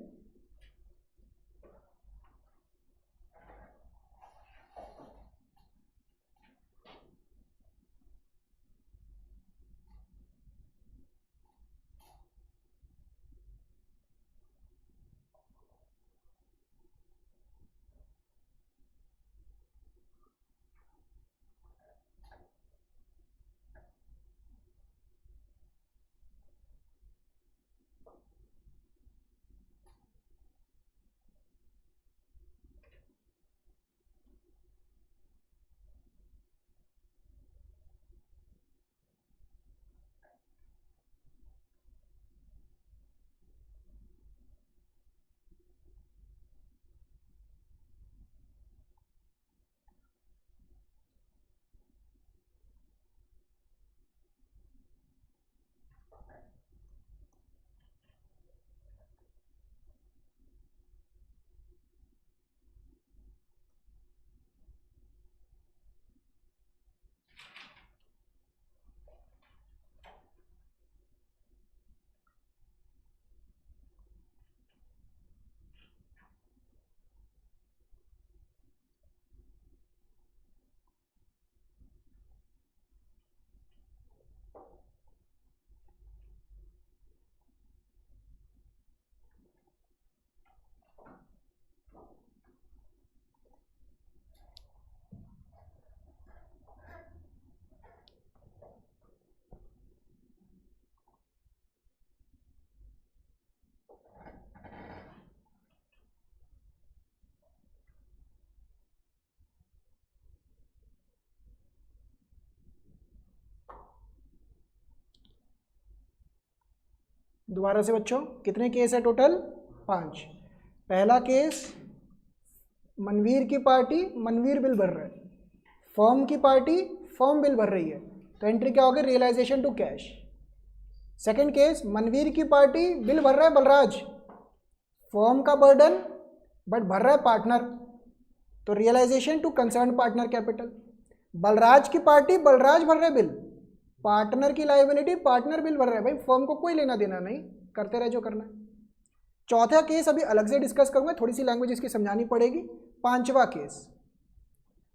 दोबारा से बच्चों, कितने केस है टोटल? 5। पहला केस, मनवीर की पार्टी, मनवीर बिल भर रहा है। फर्म की पार्टी, फर्म बिल भर रही है, तो एंट्री क्या होगी? Realisation to cash. Second case, Manveer की पार्टी, बिल भर रहा है बलराज, फर्म का बर्डन बट भर रहा है पार्टनर, तो realisation to concern partner capital. Balraj की पार्टी, बलराज भर रहे बिल, पार्टनर की लायबिलिटी, पार्टनर बिल भर रहा है। भाई फर्म को कोई लेना देना नहीं, करते रहे जो करना है। चौथा केस अभी अलग से डिस्कस करूंगा, थोड़ी सी लैंग्वेज इसकी समझानी पड़ेगी। 5वां केस,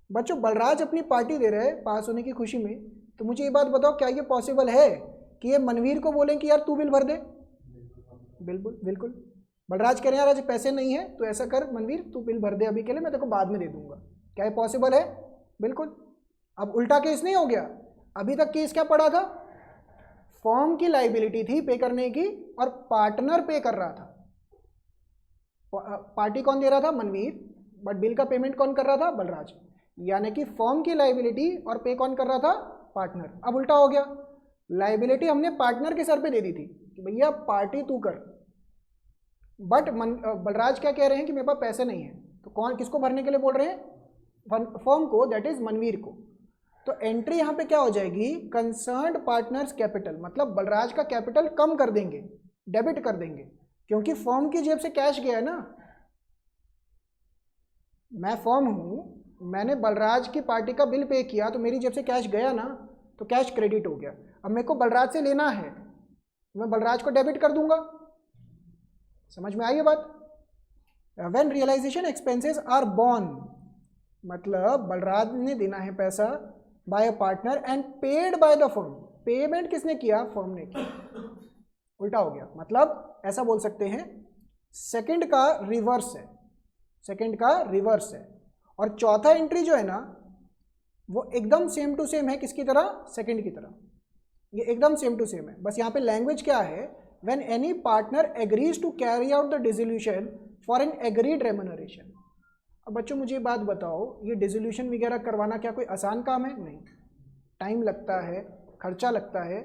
बच्चों बलराज अपनी पार्टी दे रहे हैं पास होने की खुशी में, तो मुझे ये बात बताओ, क्या ये पॉसिबल है कि ये मनवीर को बोलें कि यार तू बिल भर दे? बिल्कुल बिल्कुल। बलराज कह रहे हैं यार आज पैसे नहीं है, तो ऐसा कर मनवीर, तू बिल भर दे अभी के लिए, मैं तेरे को बाद में दे दूंगा। क्या ये पॉसिबल है? बिल्कुल। अब उल्टा केस नहीं हो गया? अभी तक केस क्या पड़ा था? फर्म की लायबिलिटी थी पे करने की और पार्टनर पे कर रहा था। पार्टी कौन दे रहा था? मनवीर, बट बिल का पेमेंट कौन कर रहा था? बलराज। यानी कि फर्म की लायबिलिटी और पे कौन कर रहा था? पार्टनर। अब उल्टा हो गया, लायबिलिटी हमने पार्टनर के सर पे दे दी थी, कि भैया पार्टी तू कर, बट बलराज क्या कह रहे हैं कि मेरे पास पैसे नहीं है, तो कौन किसको भरने के लिए बोल रहे हैं? फर्म को, दैट इज मनवीर को। तो एंट्री यहाँ पे क्या हो जाएगी? कंसर्न्ड पार्टनर्स कैपिटल, मतलब बलराज का कैपिटल कम कर देंगे, डेबिट कर देंगे, क्योंकि फर्म की जेब से कैश गया है ना। मैं फर्म हूं, मैंने बलराज की पार्टी का बिल पे किया तो मेरी जेब से कैश गया ना, तो कैश क्रेडिट हो गया। अब मेरे को बलराज से लेना है, मैं बलराज को डेबिट कर दूंगा। समझ में आई ये बात? When realisation expenses are borne, मतलब बलराज ने देना है पैसा by a partner and paid by the firm. Payment किसने किया? फर्म ने किया। उल्टा हो गया, मतलब ऐसा बोल सकते हैं सेकंड का रिवर्स है, सेकंड का रिवर्स है। और चौथा एंट्री जो है ना वो एकदम सेम टू सेम है, किसकी तरह? सेकंड की तरह। ये एकदम सेम टू सेम है, बस यहाँ पे लैंग्वेज क्या है? When any partner agrees to carry out the dissolution for an agreed remuneration. अब बच्चों मुझे बात बताओ, ये डिसोल्यूशन वगैरह करवाना क्या कोई आसान काम है? नहीं, टाइम लगता है, खर्चा लगता है।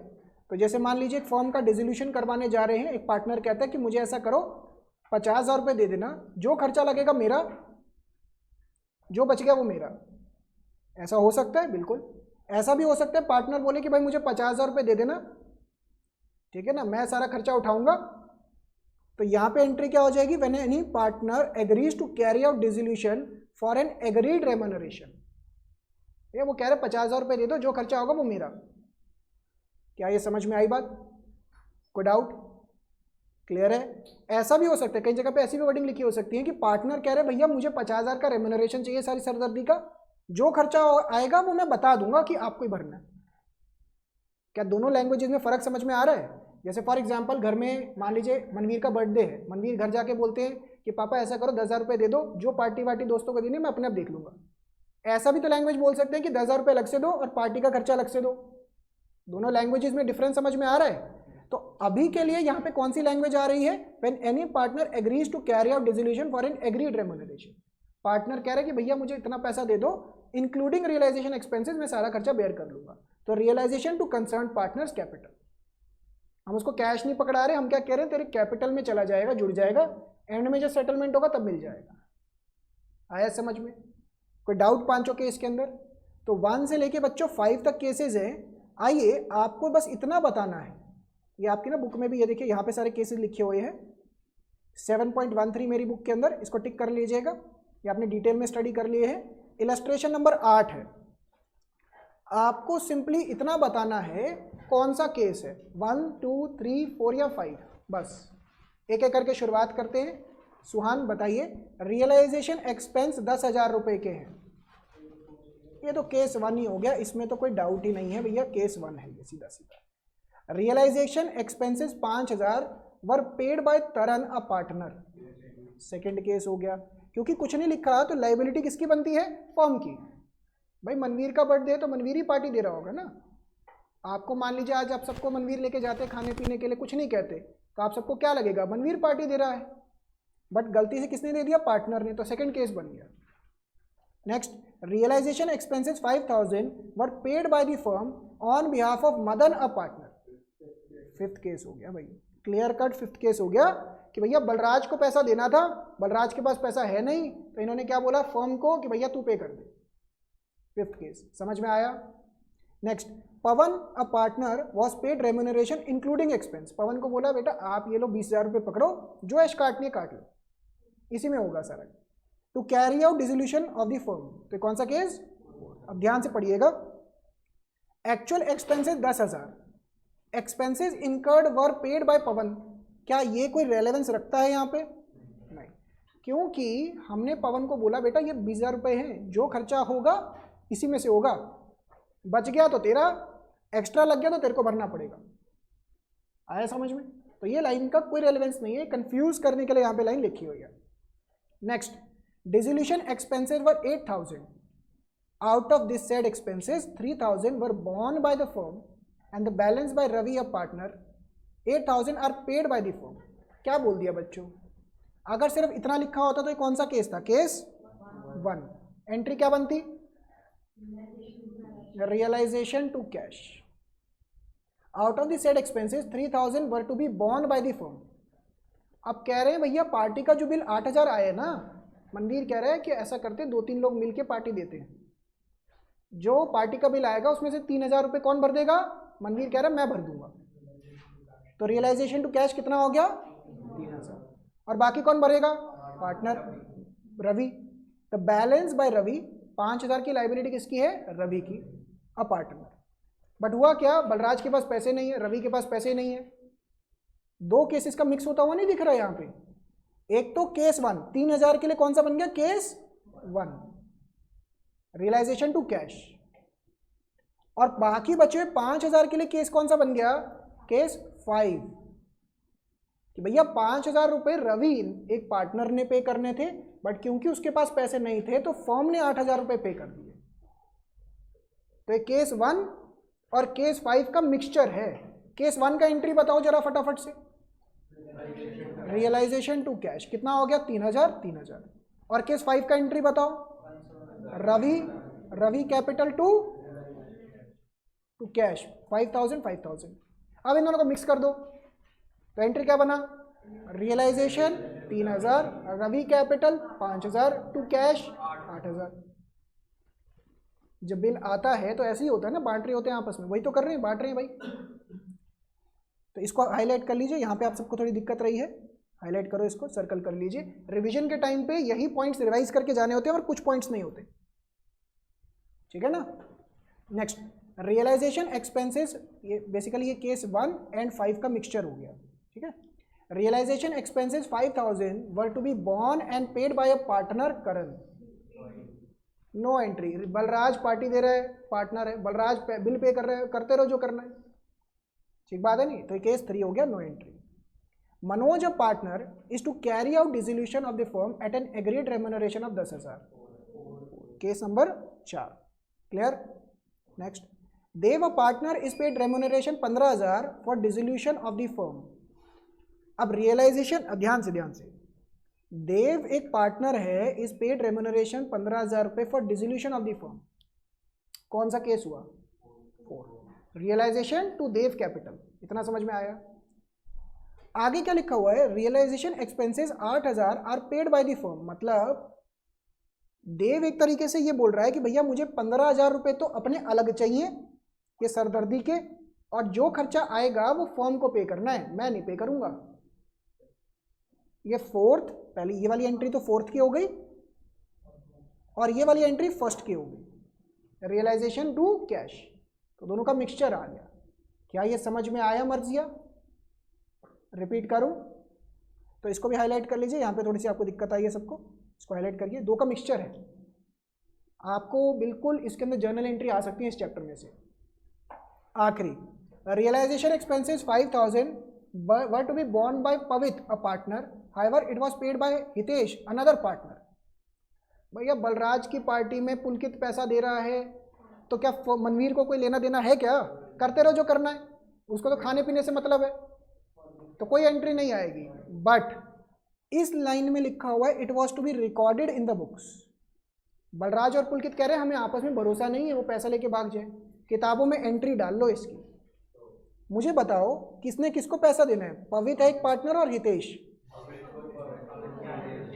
तो जैसे मान लीजिए एक फर्म का डिसोल्यूशन करवाने जा रहे हैं, एक पार्टनर कहता है कि मुझे ऐसा करो 50,000 रुपये दे देना, जो खर्चा लगेगा मेरा, जो बच गया वो मेरा। ऐसा हो सकता है? बिल्कुल। ऐसा भी हो सकता है पार्टनर बोले कि भाई मुझे 50,000 रुपये दे देना, ठीक है ना, मैं सारा खर्चा उठाऊंगा। तो यहाँ पे एंट्री क्या हो जाएगी? When any partner agrees to carry out dissolution for an agreed remuneration. ये वो कह रहे 50,000 रुपये दे दो, जो खर्चा होगा वो मेरा। क्या ये समझ में आई बात? कोई डाउट? क्लियर है? ऐसा भी हो सकता है, कई जगह पे ऐसी भी वर्डिंग लिखी हो सकती है कि पार्टनर कह रहे भैया मुझे 50,000 का रेम्यूनरेशन चाहिए सारी सरदर्दी का, जो खर्चा आएगा वो मैं बता दूंगा कि आपको ही भरना है। क्या दोनों लैंग्वेजेस में फर्क समझ में आ रहा है? जैसे फॉर एग्जांपल घर में मान लीजिए मनवीर का बर्थडे है, मनवीर घर जाके बोलते हैं कि पापा ऐसा करो 10,000 रुपये दे दो, जो पार्टी वार्टी दोस्तों को देनी मैं अपने आप देख लूंगा। ऐसा भी तो लैंग्वेज बोल सकते हैं कि 10,000 रुपये अलग से दो और पार्टी का खर्चा अलग से दो। दोनों लैंग्वेजेस में डिफरेंस समझ में आ रहा है? तो अभी के लिए यहाँ पे कौन सी लैंग्वेज आ रही है? When any partner agrees to carry out dissolution for an agreed remuneration. Partner कह रहे कि भैया मुझे इतना पैसा दे दो, इंक्लूडिंग रियलाइजेशन एक्सपेंसेस, मैं सारा खर्चा बेयर कर लूंगा। तो realisation to concern partners capital, हम उसको कैश नहीं पकड़ा रहे, हम क्या कह रहे हैं तेरे कैपिटल में चला जाएगा, जुड़ जाएगा, एंड में जब सेटलमेंट होगा तब मिल जाएगा। आया समझ में? कोई डाउट पांचों केस के अंदर? तो 1 से लेके बच्चों 5 तक केसेस हैं। आइए आपको बस इतना बताना है, ये आपकी ना बुक में भी, ये देखिए यहाँ पे सारे केसेस लिखे हुए हैं 7.13 मेरी बुक के अंदर, इसको टिक कर लीजिएगा, ये आपने डिटेल में स्टडी कर लिए हैं। इलस्ट्रेशन नंबर 8 है, आपको सिंपली इतना बताना है कौन सा केस है, 1, 2, 3, 4 या 5, बस एक एक करके शुरुआत करते हैं। सुहान बताइए, रियलाइजेशन एक्सपेंस 10,000 रुपये के हैं, ये तो केस 1 ही हो गया, इसमें तो कोई डाउट ही नहीं है भैया, केस 1 है ये सीधा सीधा। Realisation expenses 5,000 were paid by Taran a partner, second case हो गया, क्योंकि कुछ नहीं लिखा तो लाइबिलिटी किसकी बनती है? फर्म की। भाई मनवीर का बर्थडे है तो मनवीर ही पार्टी दे रहा होगा ना। आपको मान लीजिए आज आप सबको मनवीर लेके जाते खाने पीने के लिए, कुछ नहीं कहते, तो आप सबको क्या लगेगा? मनवीर पार्टी दे रहा है, बट गलती से किसने दे दिया? पार्टनर ने, तो सेकंड केस बन गया। Next, realisation expenses 5,000 were paid by the firm on behalf of Madan a partner, fifth case हो गया भाई, क्लियर कट फिफ्थ केस हो गया कि भैया बलराज को पैसा देना था, बलराज के पास पैसा है नहीं, तो इन्होंने क्या बोला फर्म को कि भैया तू पे कर दे, फिफ्थ केस। समझ में आया? Next, Pavan a partner was paid remuneration including expense, Pavan को बोला बेटा आप ये लो 20,000 रुपये पकड़ो, जो ऐश काटनी है काट लो, इसी में होगा सारा। To carry out dissolution of the firm, तो कौन सा केस? अब ध्यान से पढ़िएगा, actual expenses 10,000, expenses incurred were paid by Pavan, क्या ये कोई रेलेवेंस रखता है यहाँ पे? नहीं, क्योंकि हमने पवन को बोला बेटा ये 20,000 रुपये हैं, जो खर्चा होगा इसी में से होगा, बच गया तो तेरा, एक्स्ट्रा लग गया तो तेरे को भरना पड़ेगा। आया समझ में? तो ये लाइन का कोई रेलेवेंस नहीं है, कंफ्यूज करने के लिए यहाँ पे लाइन लिखी हुई है। Next, dissolution expenses were 8,000, out of this said expenses 3,000 were borne by the firm and the balance by Ravi a partner, 8,000 are paid by the firm। क्या बोल दिया बच्चों? अगर सिर्फ इतना लिखा होता तो ये कौन सा केस था? केस 1। एंट्री क्या बनती? Realisation to cash. Out of the said expenses 3000 were to be borne by the firm. अब कह रहे हैं भैया पार्टी का जो बिल 8000 आया ना, मनवीर कह रहा है कि ऐसा करते 2-3 लोग मिलके पार्टी देते हैं, जो पार्टी का बिल आएगा उसमें से 3000 रुपये कौन भर देगा? मनवीर कह रहा है मैं भर दूंगा। तो रियलाइजेशन टू कैश कितना हो गया? 3000। और बाकी कौन भरेगा? Partner Ravi. The balance by Ravi, 5000 की लाइबिलिटी किसकी है? रवि की, अ पार्टनर। बट हुआ क्या, बलराज के पास पैसे नहीं है, रवि के पास पैसे नहीं है। दो केसेस का मिक्स होता हुआ नहीं दिख रहा है यहाँ पे। एक तो केस 1 3000 के लिए कौन सा बन गया? केस 1 रियलाइजेशन टू कैश, और बाकी बचे 5000 के लिए केस कौन सा बन गया? केस 5 कि भैया 5000 रुपये रवि एक पार्टनर ने पे करने थे, बट क्योंकि उसके पास पैसे नहीं थे तो फर्म ने 8000 रुपये पे कर दिए। तो ये केस 1 और केस 5 का मिक्सचर है। केस 1 का एंट्री बताओ जरा फटाफट से। रियलाइजेशन टू कैश कितना हो गया? 3000। और केस 5 का एंट्री बताओ। Ravi capital to cash 5000। अब इन दोनों को मिक्स कर दो तो एंट्री क्या बना? Realisation 3000, Ravi capital 5000 to cash 8000। जब बिल आता है तो ऐसे ही होता है ना, बांट रहे होते हैं आपस में, वही तो कर रहे हैं, बांट रहे हैं भाई। तो इसको हाईलाइट कर लीजिए, यहाँ पे आप सबको थोड़ी दिक्कत रही है, हाईलाइट करो, इसको सर्कल कर लीजिए। रिवीजन के टाइम पे यही पॉइंट्स रिवाइज करके जाने होते हैं और कुछ पॉइंट्स नहीं होते, ठीक है ना। नेक्स्ट रियलाइजेशन एक्सपेंसेस, ये बेसिकली ये केस 1 एंड 5 का मिक्सचर हो गया, ठीक है। Realisation expenses 5000 were to be borne and paid by a partner Karan. No entry. Balraj party दे रहा है, पार्टनर है, बलराज बिल पे कर रहे हैं, करते रहो जो करना है, ठीक बात है नहीं। तो केस 3 हो गया, no entry. Manoj a partner is to carry out dissolution of the firm at an agreed remuneration of 10,000। Case number 4, clear. Next Dev a partner is paid remuneration 15,000 for dissolution of the firm. अब realisation, ध्यान से देव एक partner है, is paid remuneration 15,000 रुपये for dissolution of the firm. कौन सा case हुआ? 4। Realisation to Dev capital, इतना समझ में आया। आगे क्या लिखा हुआ है? Realisation expenses 8,000 are paid by the firm. मतलब देव एक तरीके से ये बोल रहा है कि भैया मुझे 15,000 रुपये तो अपने अलग चाहिए, ये सरदर्दी के, और जो खर्चा आएगा वो फर्म को पे करना है, मैं नहीं पे करूंगा। ये 4th, पहले ये वाली एंट्री तो 4th की हो गई और ये वाली एंट्री 1st की हो गई। रियलाइजेशन टू कैश, तो दोनों का मिक्सचर आ गया। क्या ये समझ में आया मर्जिया? रिपीट करूं तो इसको भी हाईलाइट कर लीजिए, यहाँ पे थोड़ी सी आपको दिक्कत आई है सबको, इसको हाईलाइट करिए। 2 का मिक्सचर है, आपको बिल्कुल इसके अंदर जर्नल एंट्री आ सकती है इस चैप्टर में से। आखिरी realisation expenses 5,000 were to be borne by Pavit a partner, however it was paid by Hitesh another partner. भैया बलराज की पार्टी में पुलकित पैसा दे रहा है, तो क्या मनवीर को कोई लेना देना है क्या? करते रहो जो करना है, उसको तो खाने पीने से मतलब है, तो कोई एंट्री नहीं आएगी। बट इस लाइन में लिखा हुआ है it was to be recorded in the books. Balraj और पुलकित कह रहे हैं हमें आपस में भरोसा नहीं है, वो पैसा लेके भाग जाए, किताबों में एंट्री डाल लो इसकी। मुझे बताओ किसने किसको पैसा देना है? पवित है एक पार्टनर और हितेश।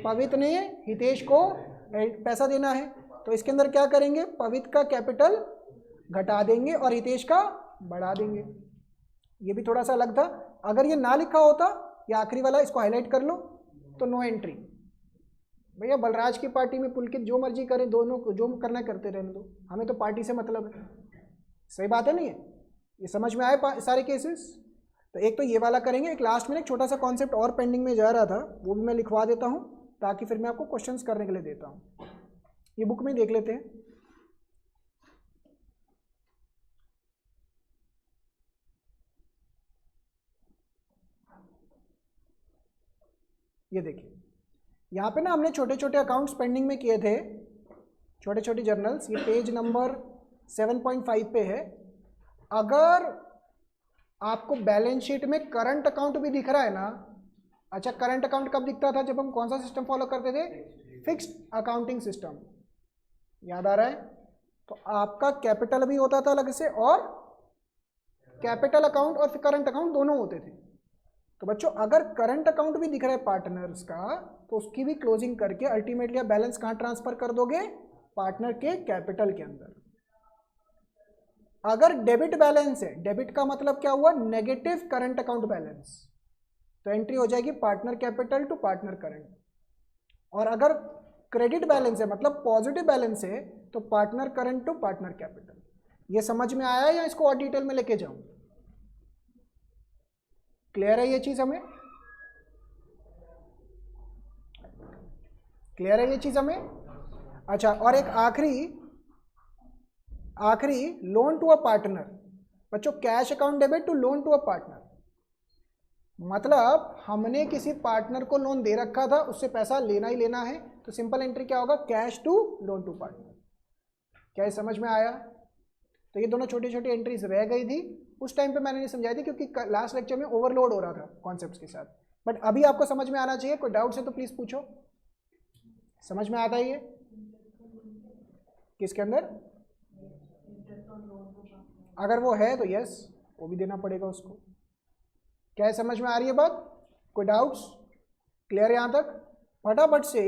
पवित ने हितेश को पैसा देना है, तो इसके अंदर क्या करेंगे? पवित का कैपिटल घटा देंगे और हितेश का बढ़ा देंगे। ये भी थोड़ा सा अलग था। अगर ये ना लिखा होता, या आखिरी वाला इसको हाईलाइट कर लो, तो नो एंट्री। भैया बलराज की पार्टी में पुलकित जो मर्जी करें, दोनों को जो करना करते रहने दो, हमें तो पार्टी से मतलब है। सही बात है नहीं है? ये समझ में आए सारे केसेस? तो एक तो ये वाला करेंगे, एक लास्ट में एक छोटा सा कॉन्सेप्ट और पेंडिंग में जा रहा था, वो भी मैं लिखवा देता हूँ ताकि फिर मैं आपको क्वेश्चंस करने के लिए देता हूँ। ये बुक में देख लेते हैं। ये देखिए यहाँ पे ना हमने छोटे छोटे अकाउंट्स पेंडिंग में किए थे, छोटे छोटे जर्नल्स। ये पेज नंबर 7.5 पे है। अगर आपको बैलेंस शीट में करंट अकाउंट भी दिख रहा है ना, अच्छा करंट अकाउंट कब दिखता था? जब हम कौन सा सिस्टम फॉलो करते थे? फिक्स्ड अकाउंटिंग सिस्टम, याद आ रहा है? तो आपका कैपिटल भी होता था अलग से और कैपिटल अकाउंट और करंट अकाउंट दोनों होते थे। तो बच्चों अगर करंट अकाउंट भी दिख रहा है पार्टनर्स का, तो उसकी भी क्लोजिंग करके अल्टीमेटली आप बैलेंस कहाँ ट्रांसफर कर दोगे? पार्टनर के कैपिटल के अंदर। अगर डेबिट बैलेंस है, डेबिट का मतलब क्या हुआ? नेगेटिव करंट अकाउंट बैलेंस, तो एंट्री हो जाएगी partner capital to partner current. और अगर क्रेडिट बैलेंस है मतलब पॉजिटिव बैलेंस है, तो partner current to partner capital. ये समझ में आया या इसको और डिटेल में लेके जाऊं? क्लियर है ये चीज हमें? क्लियर है ये चीज हमें? अच्छा, और एक आखिरी लोन टू अ पार्टनर। बच्चों cash account debit to loan to a partner, मतलब हमने किसी पार्टनर को लोन दे रखा था, उससे पैसा लेना ही लेना है, तो सिंपल एंट्री क्या होगा? Cash to loan to partner. क्या ये समझ में आया? तो ये दोनों छोटी छोटी एंट्रीज रह गई थी, उस टाइम पे मैंने नहीं समझाई थी क्योंकि लास्ट लेक्चर में ओवरलोड हो रहा था कॉन्सेप्ट्स के साथ, बट अभी आपको समझ में आना चाहिए। कोई डाउट्स है तो प्लीज पूछो। समझ में आता है ये? किसके अंदर? अगर वो है तो यस, वो भी देना पड़ेगा उसको। क्या है, समझ में आ रही है बात? कोई डाउट्स? क्लियर है यहां तक? फटाफट से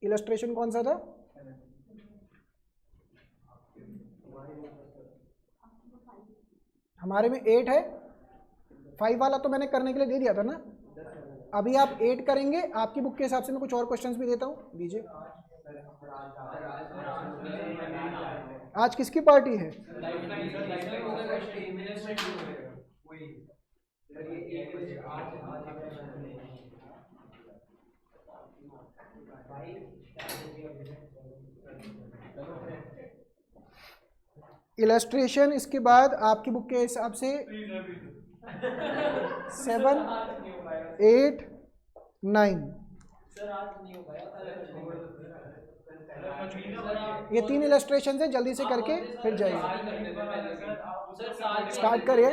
इलस्ट्रेशन कौन सा था? हमारे में 8 है, 5 वाला तो मैंने करने के लिए दे दिया था ना। अभी आप 8 करेंगे, आपकी बुक के हिसाब से मैं कुछ और क्वेश्चंस भी देता हूँ, दीजिए। आज किसकी पार्टी है? इलस्ट्रेशन इसके बाद आपकी बुक के हिसाब से 7, 8, 9, ये 3 इलस्ट्रेशन है, जल्दी से करके फिर जाइए। स्टार्ट करिए।